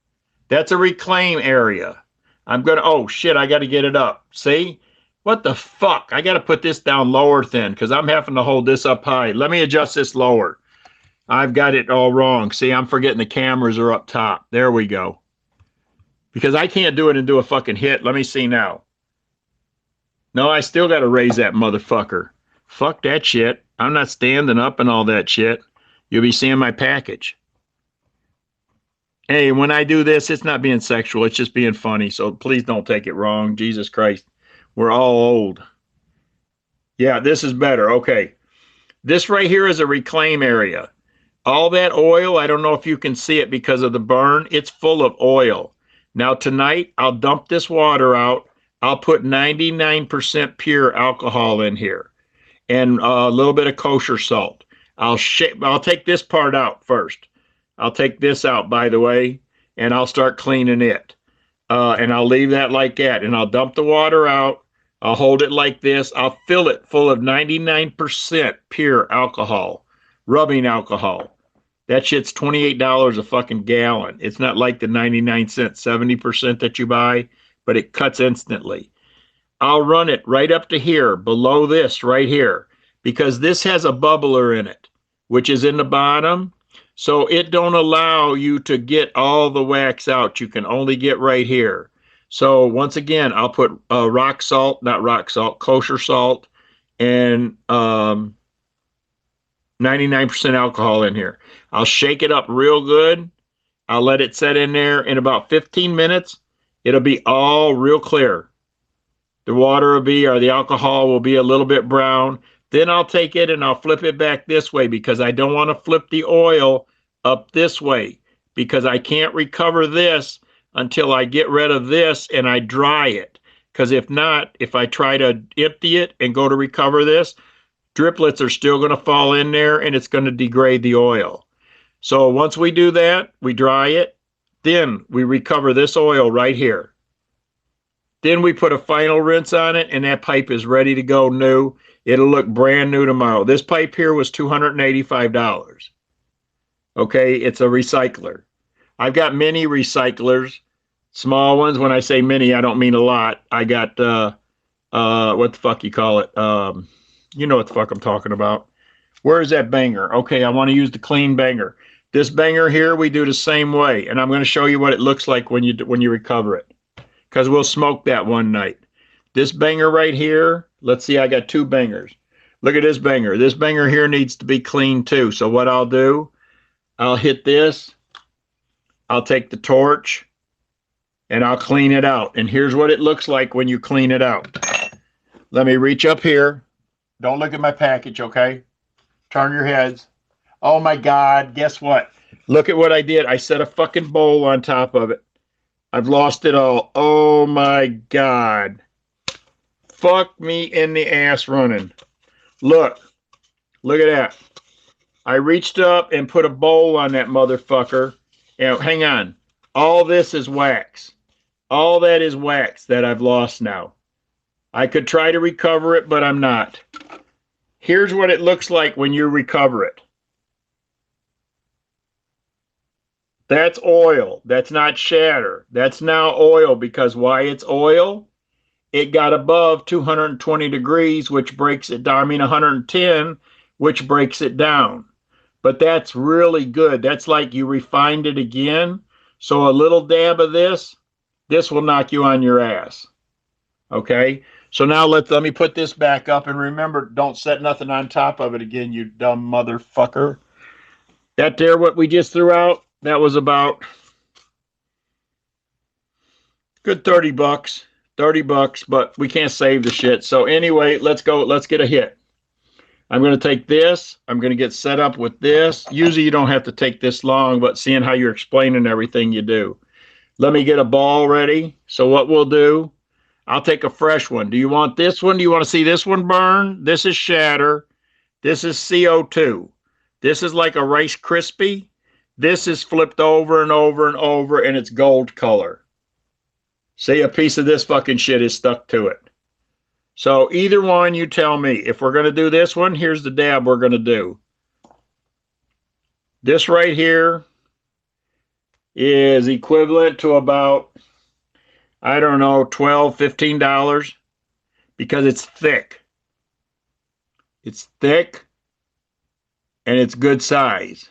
That's a reclaim area. Oh shit, I got to get it up. See? What the fuck? I got to put this down lower thin because I'm having to hold this up high. Let me adjust this lower. I've got it all wrong. See, I'm forgetting the cameras are up top. There we go. Because I can't do it and do a fucking hit. Let me see now. No, I still got to raise that motherfucker. Fuck that shit. I'm not standing up and all that shit. You'll be seeing my package. Hey, when I do this, it's not being sexual. It's just being funny. So please don't take it wrong. Jesus Christ. We're all old. Yeah, this is better. Okay. This right here is a reclaim area. All that oil, I don't know if you can see it because of the burn. It's full of oil. Now tonight, I'll dump this water out. I'll put 99% pure alcohol in here and a little bit of kosher salt. I'll take this part out first. I'll take this out, by the way, and I'll start cleaning it. And I'll leave that like that. And I'll dump the water out. I'll hold it like this. I'll fill it full of 99% pure alcohol, rubbing alcohol. That shit's $28 a fucking gallon. It's not like the 99 cent 70% that you buy, but it cuts instantly. I'll run it right up to here, below this right here, because this has a bubbler in it, which is in the bottom. So it don't allow you to get all the wax out. You can only get right here. So once again, I'll put kosher salt, and 99% alcohol in here. I'll shake it up real good. I'll let it set in there. In about 15 minutes, it'll be all real clear. The water will be, or the alcohol will be a little bit brown. Then I'll take it and I'll flip it back this way, because I don't want to flip the oil up this way, because I can't recover this until I get rid of this and I dry it. Because if not, if I try to empty it and go to recover this, driplets are still going to fall in there and it's going to degrade the oil. So once we do that, we dry it, then we recover this oil right here. Then we put a final rinse on it and that pipe is ready to go new. It'll look brand new tomorrow. This pipe here was $285. Okay, it's a recycler. I've got mini recyclers, small ones. When I say mini, I don't mean a lot. I got, what the fuck you call it? You know what the fuck I'm talking about. Where is that banger? Okay, I want to use the clean banger. This banger here, we do the same way. And I'm going to show you what it looks like when you recover it, because we'll smoke that one night. This banger right here, let's see, I got two bangers. Look at this banger. This banger here needs to be clean too. So what I'll do, I'll hit this. I'll take the torch and I'll clean it out. And here's what it looks like when you clean it out. Let me reach up here. Don't look at my package, okay? Turn your heads. Oh my God, guess what? Look at what I did. I set a fucking bowl on top of it. I've lost it all. Oh my God. Fuck me in the ass running. Look at that. I reached up and put a bowl on that motherfucker. And hang on. All this is wax. All that is wax that I've lost now. I could try to recover it, but I'm not. Here's what it looks like when you recover it. That's oil. That's not shatter. That's now oil, because why it's oil? It got above 220 degrees, which breaks it down. I mean 110, which breaks it down. But that's really good. That's like you refined it again. So a little dab of this will knock you on your ass. Okay? So now let me put this back up, and remember, don't set nothing on top of it again, you dumb motherfucker. That there, what we just threw out, that was about good 30 bucks, but we can't save the shit. So anyway, let's go. Let's get a hit. I'm going to take this. I'm going to get set up with this. Usually you don't have to take this long, but seeing how you're explaining everything, you do. Let me get a ball ready. So what we'll do, I'll take a fresh one. Do you want this one? Do you want to see this one burn? This is shatter. This is CO2. This is like a Rice Krispie. This is flipped over and over and over, and it's gold color. See, a piece of this fucking shit is stuck to it. So either one, you tell me. If we're going to do this one, here's the dab we're going to do. This right here is equivalent to about, I don't know, $12, $15, because it's thick. It's thick and it's good size.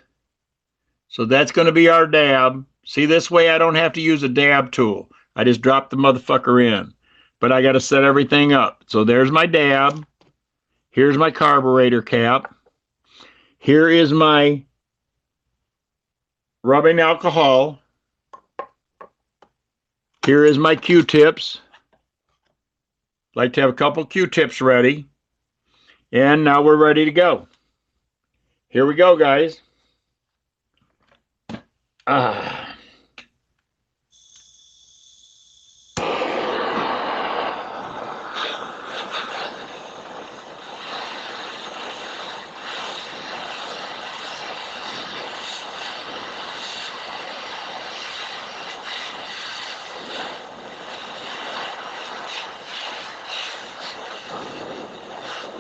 So that's going to be our dab. See, this way I don't have to use a dab tool. I just drop the motherfucker in. But I got to set everything up. So there's my dab. Here's my carburetor cap. Here is my rubbing alcohol. Here is my Q-tips. Like to have a couple Q-tips ready. And now we're ready to go. Here we go, guys.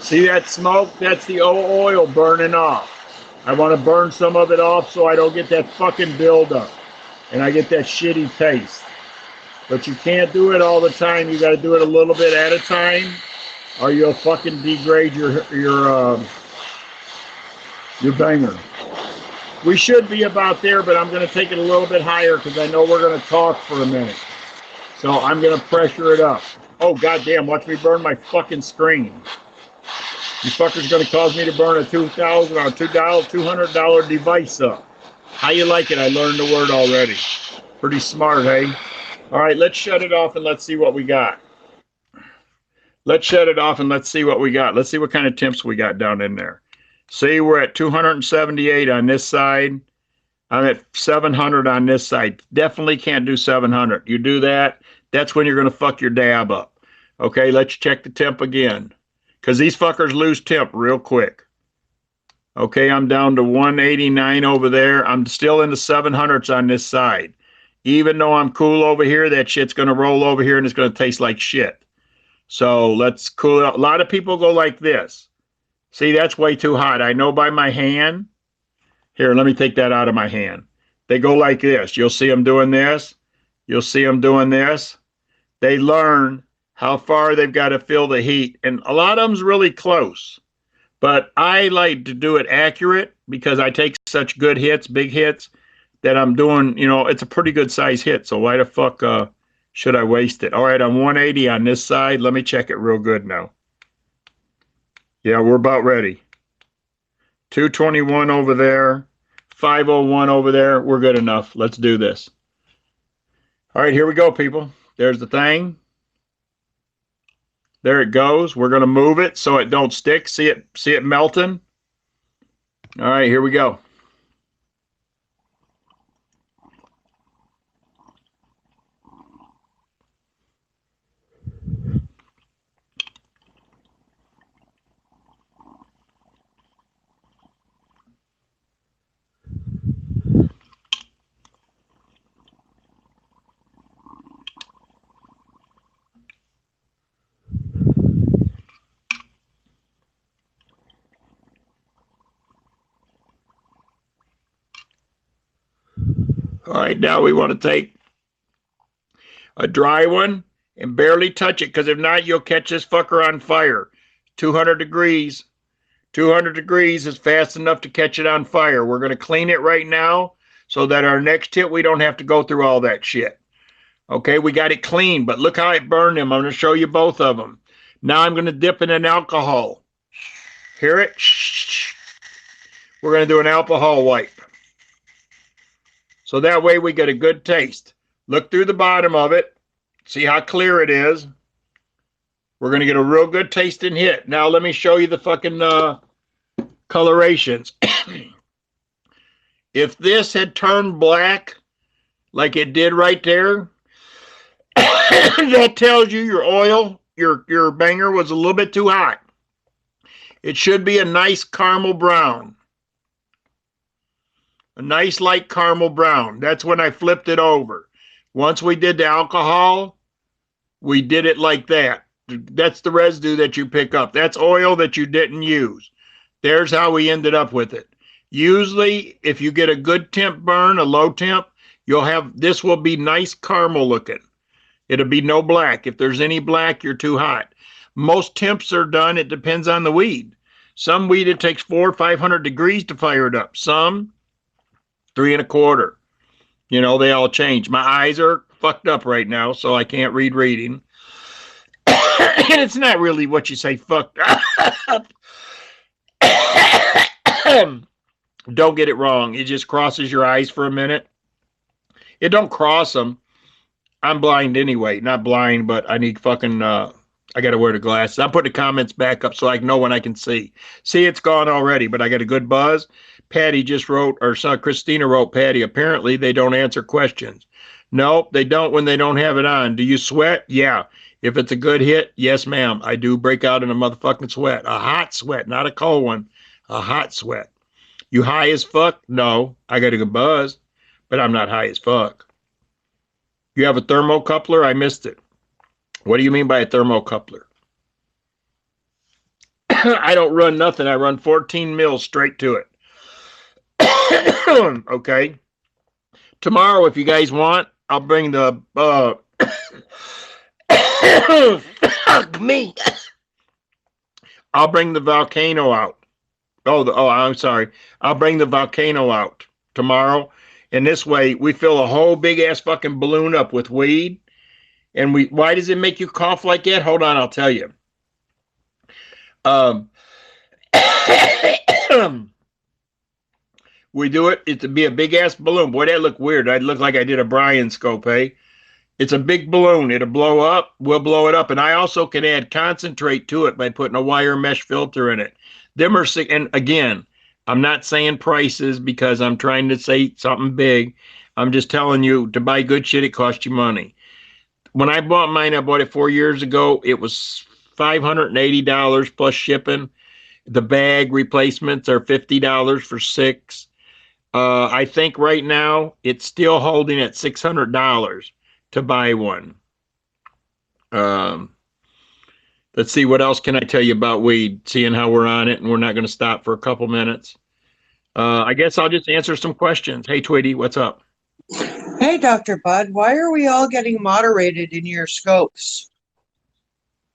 See that smoke? That's the oil burning off. I want to burn some of it off so I don't get that fucking buildup. And I get that shitty taste. But you can't do it all the time. You got to do it a little bit at a time, or you'll fucking degrade your banger. We should be about there, but I'm going to take it a little bit higher because I know we're going to talk for a minute. So I'm going to pressure it up. Oh, goddamn, watch me burn my fucking screen. You fuckers going to cause me to burn a $2,000 or $200 device up. How you like it? I learned the word already. Pretty smart, hey? All right, let's shut it off and let's see what we got. Let's shut it off and let's see what we got. Let's see what kind of temps we got down in there. See, we're at 278 on this side. I'm at 700 on this side. Definitely can't do 700. You do that, that's when you're going to fuck your dab up. Okay, let's check the temp again. Because these fuckers lose temp real quick. Okay, I'm down to 189 over there. I'm still in the 700s on this side. Even though I'm cool over here, that shit's going to roll over here and it's going to taste like shit. So let's cool it out. A lot of people go like this. See, that's way too hot. I know by my hand. Here, let me take that out of my hand. They go like this. You'll see them doing this. You'll see them doing this. They learn how far they've got to feel the heat. And a lot of them's really close. But I like to do it accurate because I take such good hits, big hits, that I'm doing, you know, it's a pretty good size hit. So why the fuck should I waste it? All right, I'm 180 on this side. Let me check it real good now. Yeah, we're about ready. 221 over there. 501 over there. We're good enough. Let's do this. All right, here we go, people. There's the thing. There it goes. We're going to move it so it don't stick. See it melting? All right, here we go. All right, now we want to take a dry one and barely touch it, because if not, you'll catch this fucker on fire. 200 degrees. 200 degrees is fast enough to catch it on fire. We're going to clean it right now so that our next hit, we don't have to go through all that shit. Okay, we got it clean, but look how it burned them. I'm going to show you both of them. Now I'm going to dip it in alcohol. Hear it? We're going to do an alcohol wipe. So that way we get a good taste. Look through the bottom of it. See how clear it is. We're going to get a real good tasting hit. Now let me show you the fucking colorations. If this had turned black like it did right there, that tells you your oil, your banger was a little bit too hot. It should be a nice caramel brown. A nice light caramel brown. That's when I flipped it over. Once we did the alcohol, we did it like that. That's the residue that you pick up. That's oil that you didn't use. There's how we ended up with it. Usually, if you get a good temp burn, a low temp, you'll have, this will be nice caramel looking. It'll be no black. If there's any black, you're too hot. Most temps are done. It depends on the weed. Some weed, it takes 400 or 500 degrees to fire it up. Some 3¼ You know, they all change. My eyes are fucked up right now, so I can't read reading. And it's not really what you say fucked up. Don't get it wrong. It just crosses your eyes for a minute. It don't cross them. I'm blind anyway. Not blind, but I need fucking, I got to wear the glasses. I'm putting the comments back up so I know when I can see. See, it's gone already, but I got a good buzz. Patty just wrote, or Christina wrote, Patty, apparently they don't answer questions. No, they don't when they don't have it on. Do you sweat? Yeah. If it's a good hit, yes, ma'am. I do break out in a motherfucking sweat. A hot sweat, not a cold one. A hot sweat. You high as fuck? No. I got a good buzz, but I'm not high as fuck. You have a thermocoupler? I missed it. What do you mean by a thermocoupler? I don't run nothing. I run 14 mils straight to it. Okay. Tomorrow, if you guys want, I'll bring the fuck me. I'll bring the volcano out. I'm sorry. I'll bring the volcano out tomorrow. And this way, we fill a whole big ass fucking balloon up with weed. And why does it make you cough like that? Hold on, I'll tell you. We do it to be a big ass balloon. Boy, that look weird. I'd look like I did a Brian scope, eh? It's a big balloon. It'll blow up. We'll blow it up. And I also can add concentrate to it by putting a wire mesh filter in it. Them are sick. And again, I'm not saying prices because I'm trying to say something big. I'm just telling you, to buy good shit, it costs you money. When I bought mine, I bought it 4 years ago. It was $580 plus shipping. The bag replacements are $50 for 6. I think right now it's still holding at $600 to buy one. Let's see, what else can I tell you about weed, seeing how we're on it and we're not going to stop for a couple minutes. I guess I'll just answer some questions. Hey, Tweety, what's up? Hey, Dr. Bud, why are we all getting moderated in your scopes?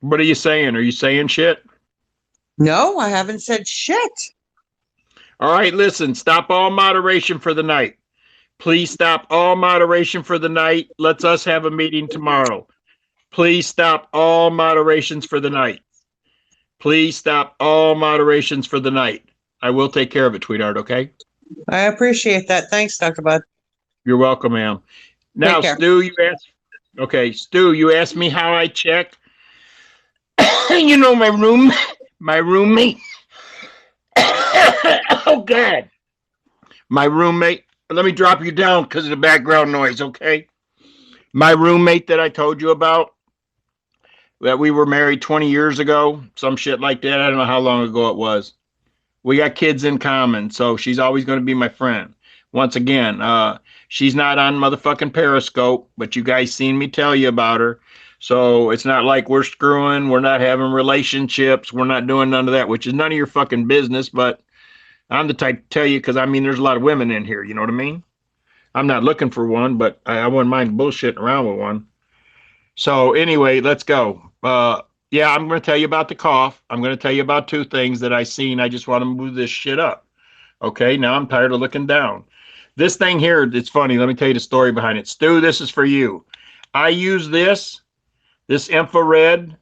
What are you saying? Are you saying shit? No, I haven't said shit. All right, listen, stop all moderation for the night. Please stop all moderation for the night. Let's us have a meeting tomorrow. Please stop all moderations for the night. Please stop all moderations for the night. I will take care of it, Tweetart, okay? I appreciate that. Thanks, Dr. Bud. You're welcome, ma'am. Now, Stu, you asked me how I check. You know, my roommate. Oh, God. My roommate. Let me drop you down because of the background noise, okay? My roommate that I told you about, that we were married 20 years ago, some shit like that. I don't know how long ago it was. We got kids in common, so she's always going to be my friend. Once again, she's not on motherfucking Periscope, but you guys seen me tell you about her. So it's not like we're screwing, we're not having relationships, we're not doing none of that, which is none of your fucking business, but I'm the type to tell you because, I mean, there's a lot of women in here, you know what I mean? I'm not looking for one, but I wouldn't mind bullshitting around with one. So anyway, let's go. Yeah, I'm going to tell you about the cough. I'm going to tell you about 2 things that I seen. I just want to move this shit up. Okay, now I'm tired of looking down. This thing here, it's funny. Let me tell you the story behind it. Stu, this is for you. I use this infrared.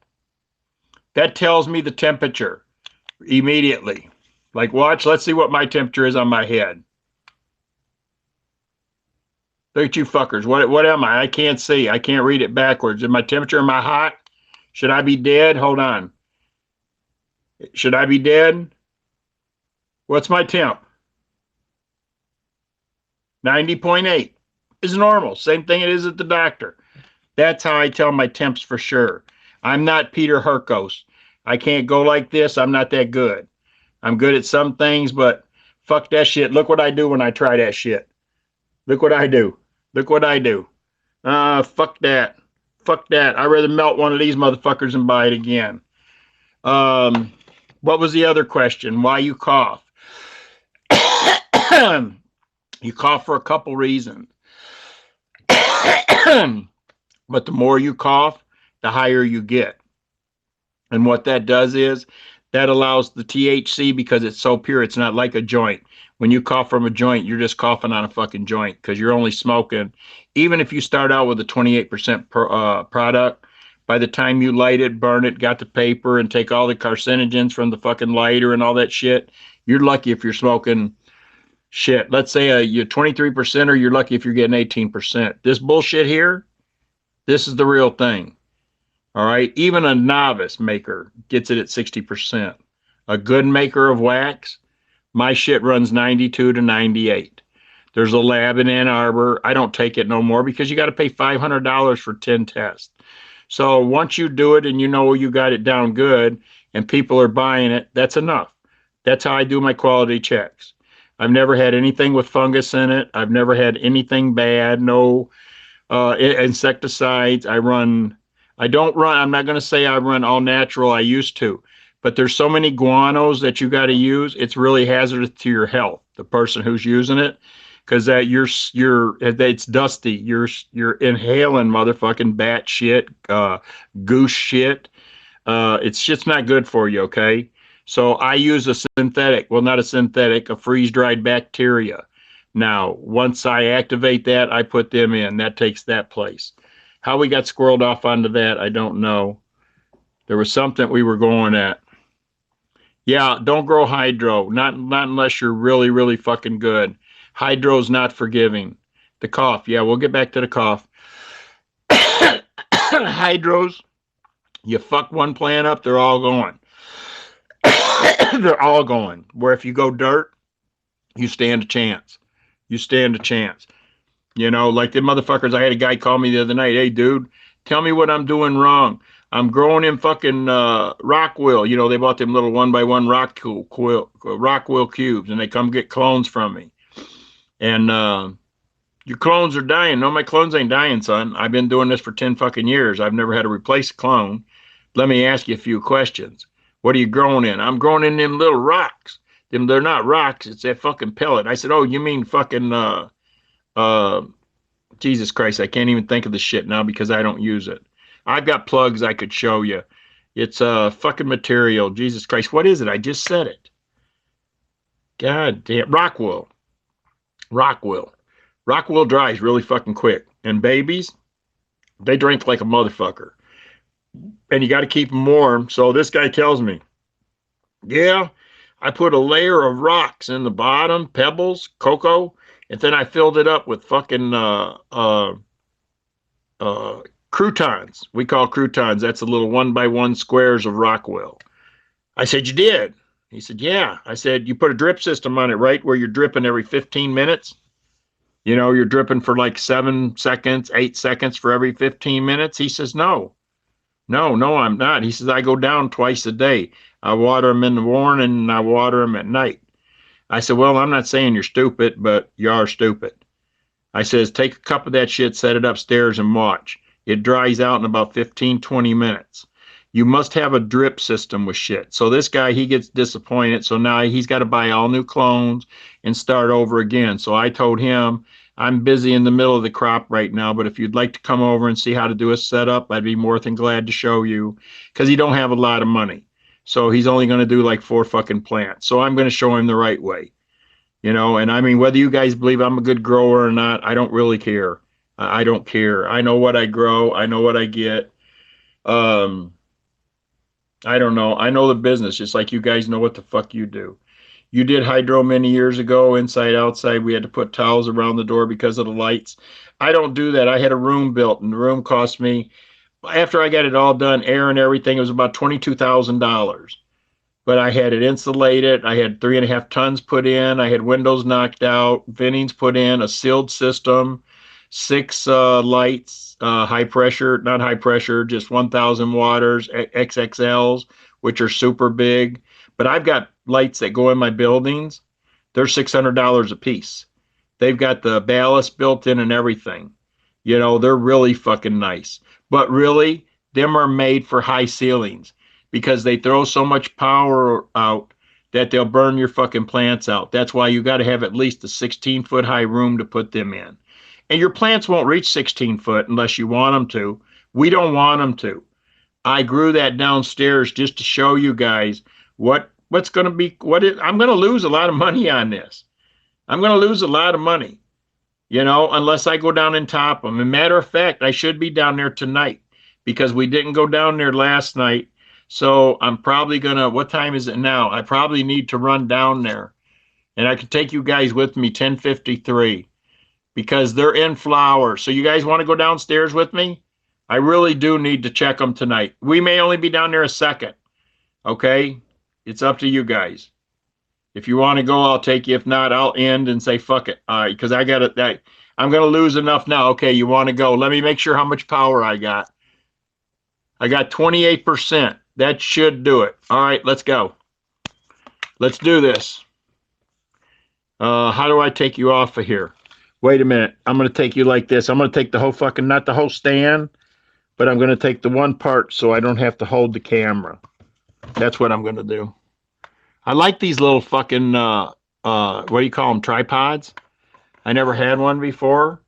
That tells me the temperature immediately. Like, watch, let's see what my temperature is on my head. Look at you fuckers. What am I? I can't see. I can't read it backwards. Is my temperature, am I hot? Should I be dead? Hold on. Should I be dead? What's my temp? 90.8 is normal. Same thing it is at the doctor. That's how I tell my temps for sure. I'm not Peter Herkos. I can't go like this. I'm not that good. I'm good at some things, but fuck that shit. Look what I do when I try that shit. Look what I do. Look what I do. Fuck that. Fuck that. I'd rather melt one of these motherfuckers and buy it again. What was the other question? Why you cough? You cough for a couple reasons. But the more you cough, the higher you get. And what that does is that allows the THC, because it's so pure, it's not like a joint. When you cough from a joint, you're just coughing on a fucking joint because you're only smoking. Even if you start out with a 28% product, by the time you light it, burn it, got the paper, and take all the carcinogens from the fucking lighter and all that shit, you're lucky if you're smoking shit. Let's say you're 23%, or you're lucky if you're getting 18%. This bullshit here, this is the real thing. All right. Even a novice maker gets it at 60%. A good maker of wax, my shit runs 92 to 98. There's a lab in Ann Arbor. I don't take it no more because you got to pay $500 for 10 tests. So once you do it and you know you got it down good and people are buying it, that's enough. That's how I do my quality checks. I've never had anything with fungus in it. I've never had anything bad. No insecticides. I'm not going to say I run all natural. I used to, but there's so many guanos that you got to use. It's really hazardous to your health, the person who's using it, because that it's dusty. You're inhaling motherfucking bat shit, goose shit. It's just not good for you. Okay. So I use a synthetic, well, not a synthetic, a freeze-dried bacteria. Now, once I activate that, I put them in. That takes that place. How we got squirreled off onto that, I don't know. There was something we were going at. Yeah, don't grow hydro. Not unless you're really, really fucking good. Hydro's not forgiving. The cough. Yeah, we'll get back to the cough. Hydros, you fuck one plant up, they're all going. They're all going. Where if you go dirt, you stand a chance. You stand a chance. You know, like the motherfuckers, I had a guy call me the other night. Hey, dude, tell me what I'm doing wrong. I'm growing in fucking Rockwill. You know, they bought them little 1x1 Rockwill cubes, and they come get clones from me. And your clones are dying. No, my clones ain't dying, son. I've been doing this for 10 fucking years. I've never had to replace a clone. Let me ask you a few questions. What are you growing in? I'm growing in them little rocks. They're not rocks. It's that fucking pellet. I said, oh, you mean fucking, Jesus Christ. I can't even think of the shit now because I don't use it. I've got plugs I could show you. It's fucking material. Jesus Christ. What is it? I just said it. God damn. Rockwill. Rockwill dries really fucking quick. And babies, they drink like a motherfucker. And you got to keep them warm. So this guy tells me, yeah, I put a layer of rocks in the bottom, pebbles, cocoa, and then I filled it up with fucking croutons. We call croutons. That's the little 1x1 squares of Rockwill. I said, you did? He said, yeah. I said, you put a drip system on it, right? Where you're dripping every 15 minutes. You know, you're dripping for like 7 seconds, 8 seconds for every 15 minutes. He says, no, I'm not. He says, I go down twice a day. I water them in the morning and I water them at night. I said, well, I'm not saying you're stupid, but you are stupid. I says, take a cup of that shit, set it upstairs and watch. It dries out in about 15, 20 minutes. You must have a drip system with shit. So this guy, he gets disappointed. So now he's got to buy all new clones and start over again. So I told him, I'm busy in the middle of the crop right now, but if you'd like to come over and see how to do a setup, I'd be more than glad to show you, because he don't have a lot of money. So he's only going to do like 4 fucking plants. So I'm going to show him the right way. You know, and I mean, whether you guys believe I'm a good grower or not, I don't really care. I don't care. I know what I grow. I know what I get. I don't know. I know the business, just like you guys know what the fuck you do. You did hydro many years ago, inside, outside. We had to put towels around the door because of the lights. I don't do that. I had a room built, and the room cost me, after I got it all done, air and everything, it was about $22,000. But I had it insulated. I had 3.5 tons put in. I had windows knocked out, ventings put in, a sealed system, 6 lights, high pressure, not high pressure, just 1,000 waters, XXLs, which are super big. But I've got lights that go in my buildings. They're $600 a piece. They've got the ballast built in and everything. You know, they're really fucking nice. But really, them are made for high ceilings because they throw so much power out that they'll burn your fucking plants out. That's why you got to have at least a 16-foot high room to put them in. And your plants won't reach 16 foot unless you want them to. We don't want them to. I grew that downstairs just to show you guys what's going to be, I'm going to lose a lot of money on this. I'm going to lose a lot of money, you know, unless I go down and top them. As a matter of fact, I should be down there tonight because we didn't go down there last night. So I'm probably going to, what time is it now? I probably need to run down there. And I could take you guys with me, 10:53, because they're in flower. So you guys want to go downstairs with me? I really do need to check them tonight. We may only be down there a second. Okay? It's up to you guys. If you want to go, I'll take you. If not, I'll end and say, fuck it. All right, because I got it. I'm going to lose enough now. Okay, you want to go. Let me make sure how much power I got. I got 28%. That should do it. All right, let's go. Let's do this. How do I take you off of here? Wait a minute. I'm going to take you like this. I'm going to take the whole fucking, not the whole stand, but I'm going to take the one part so I don't have to hold the camera. That's what I'm going to do. I like these little fucking, what do you call them, tripods? I never had one before.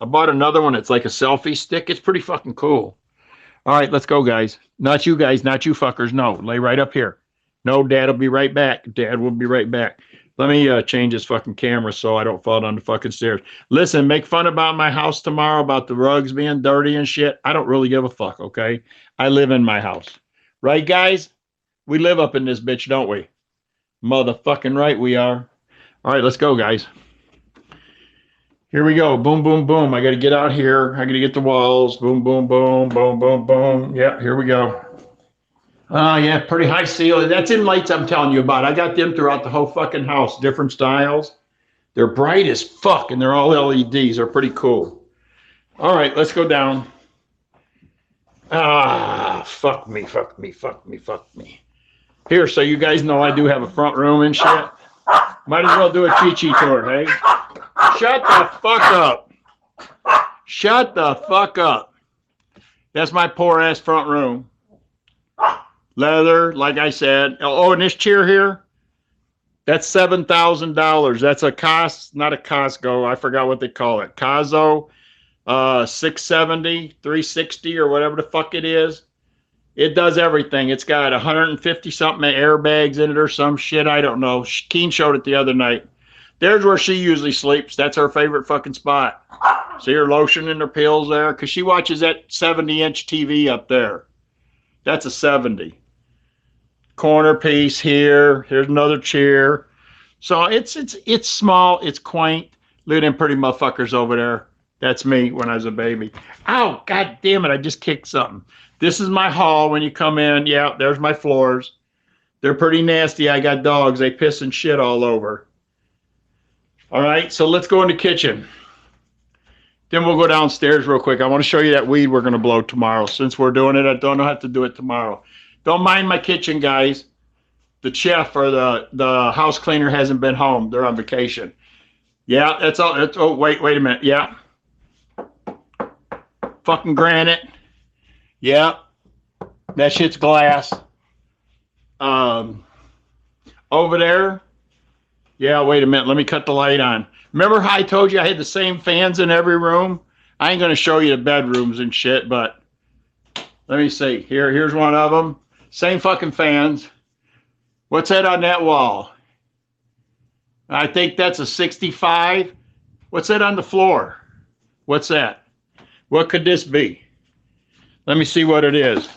I bought another one. It's like a selfie stick. It's pretty fucking cool. All right, let's go, guys. Not you guys, not you fuckers. No, lay right up here. No, Dad will be right back. Dad will be right back. Let me change this fucking camera so I don't fall down the fucking stairs. Listen, make fun about my house tomorrow, about the rugs being dirty and shit. I don't really give a fuck, okay? I live in my house. Right, guys? We live up in this bitch, don't we? Motherfucking right we are. All right, let's go, guys. Here we go. Boom, boom, boom. I got to get out here. I got to get the walls. Boom, boom, boom, boom, boom, boom. Yeah, here we go. Yeah, pretty high ceiling. That's in lights I'm telling you about. I got them throughout the whole fucking house, different styles. They're bright as fuck, and they're all LEDs. They're pretty cool. All right, let's go down. Fuck me, fuck me, fuck me, fuck me. Here, so you guys know I do have a front room and shit. Might as well do a Chi-Chi tour, hey? Shut the fuck up. Shut the fuck up. That's my poor ass front room. Leather, like I said. Oh, and this chair here, that's $7,000. That's a not a Costco. I forgot what they call it. Cazzo, 670, 360, or whatever the fuck it is. It does everything. It's got 150 something airbags in it or some shit. I don't know. Keen showed it the other night. There's where she usually sleeps. That's her favorite fucking spot. See her lotion and her pills there? Because she watches that 70-inch TV up there. That's a 70. Corner piece here. Here's another chair. So it's small. It's quaint. Look at them pretty motherfuckers over there. That's me when I was a baby. Ow, god damn it. I just kicked something. This is my hall when you come in. Yeah, there's my floors. They're pretty nasty. I got dogs. They piss and shit all over. All right, so let's go in the kitchen. Then we'll go downstairs real quick. I want to show you that weed we're going to blow tomorrow. Since we're doing it, I don't have to do it tomorrow. Don't mind my kitchen, guys. The chef or the house cleaner hasn't been home. They're on vacation. Yeah, that's all. Oh, wait a minute. Yeah. Fucking granite. Yeah. That shit's glass. Over there. Yeah, wait a minute. Let me cut the light on. Remember how I told you I had the same fans in every room? I ain't going to show you the bedrooms and shit, but let me see. Here's one of them. Same fucking fans. What's that on that wall? I think that's a 65. What's that on the floor? What's that? What could this be? Let me see what it is.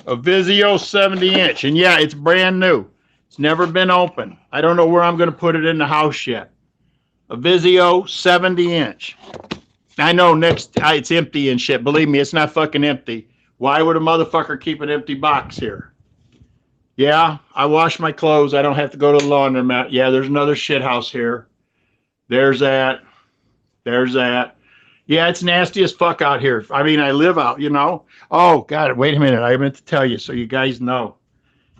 A Vizio 70-inch. And yeah, it's brand new. It's never been open. I don't know where I'm going to put it in the house yet. A Vizio 70-inch. I know it's empty and shit. Believe me, it's not fucking empty. Why would a motherfucker keep an empty box here? Yeah, I wash my clothes. I don't have to go to the laundromat. Yeah, there's another shit house here. There's that. There's that. Yeah, it's nasty as fuck out here. I mean, I live out, you know. Oh, God, wait a minute. I meant to tell you so you guys know.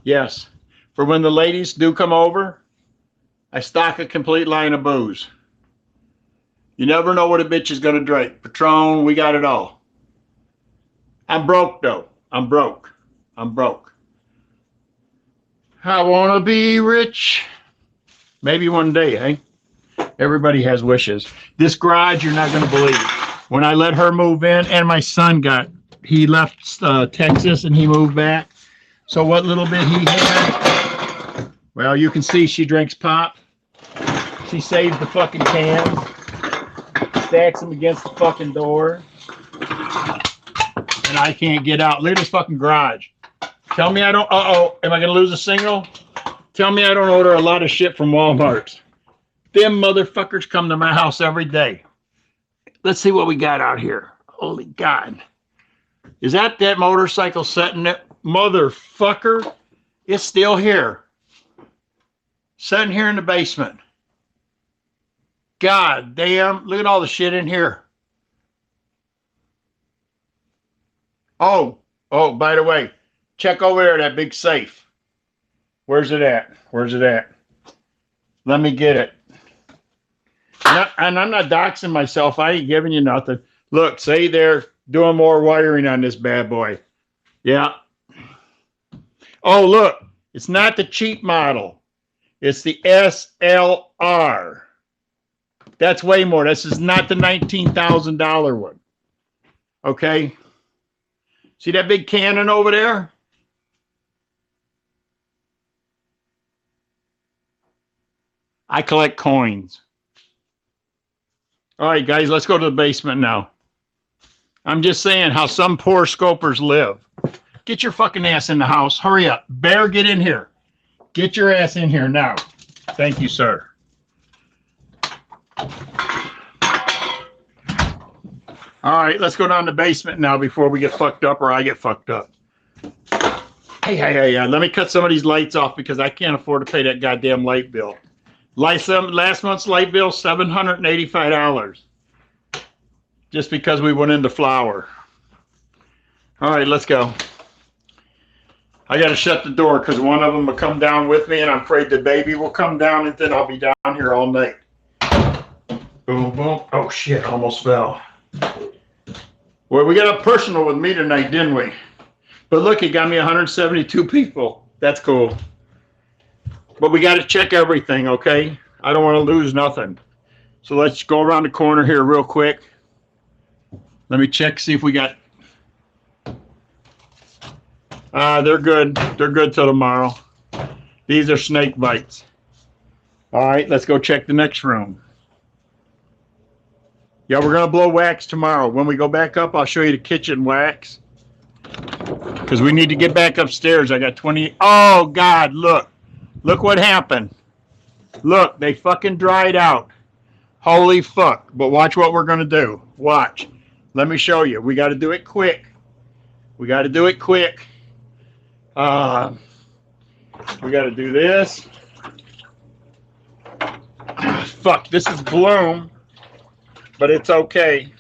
Yes. For when the ladies do come over, I stock a complete line of booze. You never know what a bitch is going to drink. Patron, we got it all. I'm broke, though. I'm broke. I'm broke. I want to be rich. Maybe one day, eh? Everybody has wishes. This garage, you're not going to believe. When I let her move in, and my son he left Texas and he moved back. So what little bit he had, well, you can see she drinks pop. She saves the fucking cans, stacks them against the fucking door, and I can't get out. Look at this fucking garage. Tell me I don't, am I going to lose a signal? Tell me I don't order a lot of shit from Walmart. Them motherfuckers come to my house every day. Let's see what we got out here. Holy God. Is that motorcycle sitting there? Motherfucker. It's still here. Sitting here in the basement. God damn. Look at all the shit in here. Oh, by the way, check over there, that big safe. Where's it at? Where's it at? Let me get it. And I'm not doxing myself. I ain't giving you nothing. Look, say they're doing more wiring on this bad boy. Yeah. Oh, look, it's not the cheap model. It's the SLR. That's way more. This is not the $19,000 one. Okay. See that big cannon over there? I collect coins. All right, guys, let's go to the basement now. I'm just saying how some poor scopers live. Get your fucking ass in the house. Hurry up. Bear, get in here. Get your ass in here now. Thank you, sir. All right, let's go down to the basement now before we get fucked up or I get fucked up. Hey, let me cut some of these lights off because I can't afford to pay that goddamn light bill. Last month's light bill, $785. Just because we went into flour. All right, let's go. I got to shut the door because one of them will come down with me, and I'm afraid the baby will come down, and then I'll be down here all night. Boom, boom. Oh, shit, almost fell. Well, we got a personal with me tonight, didn't we? But look, he got me 172 people. That's cool. But we got to check everything, okay? I don't want to lose nothing. So let's go around the corner here real quick. Let me check, see if we got... they're good. They're good till tomorrow. These are snake bites. All right, let's go check the next room. Yeah, we're going to blow wax tomorrow. When we go back up, I'll show you the kitchen wax. Because we need to get back upstairs. I got 20... Oh, God, look. Look what happened. Look, they fucking dried out. Holy fuck. But watch what we're going to do. Watch. Let me show you. We got to do it quick. We got to do it quick. We got to do this. Fuck, this is bloom. But it's okay.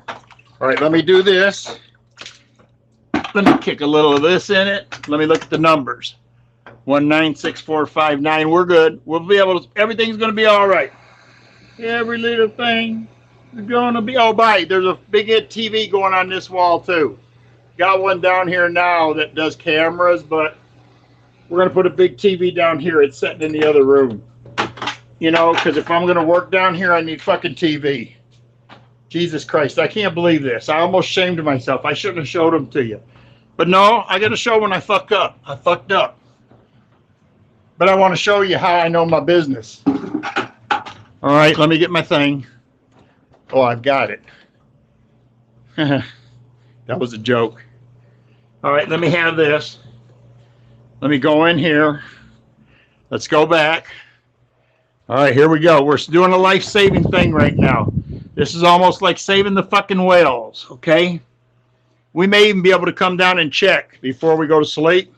All right, let me do this. Let me kick a little of this in it. Let me look at the numbers. 196459. We're good. We'll be able to, everything's going to be all right. Every little thing is going to be all right. There's a big hit TV going on this wall too. Got one down here now that does cameras, but we're going to put a big TV down here. It's sitting in the other room. You know, because if I'm going to work down here, I need fucking TV. Jesus Christ, I can't believe this. I almost shamed myself. I shouldn't have showed them to you. But no, I got to show when I fuck up. I fucked up. But I want to show you how I know my business. All right, let me get my thing. Oh, I've got it. That was a joke. All right, let me have this. Let me go in here. Let's go back. All right, here we go. We're doing a life-saving thing right now. This is almost like saving the fucking whales, okay? We may even be able to come down and check before we go to sleep.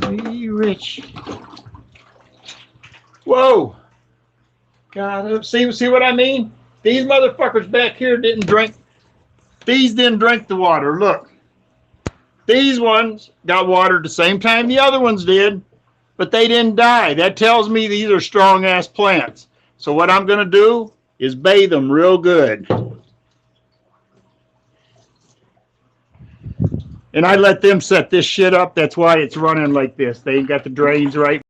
Be rich. Whoa. God, see what I mean? These motherfuckers back here didn't drink. These didn't drink the water. Look. These ones got watered the same time the other ones did, but they didn't die. That tells me these are strong-ass plants. So what I'm going to do is bathe them real good. And I let them set this shit up. That's why it's running like this. They ain't got the drains right.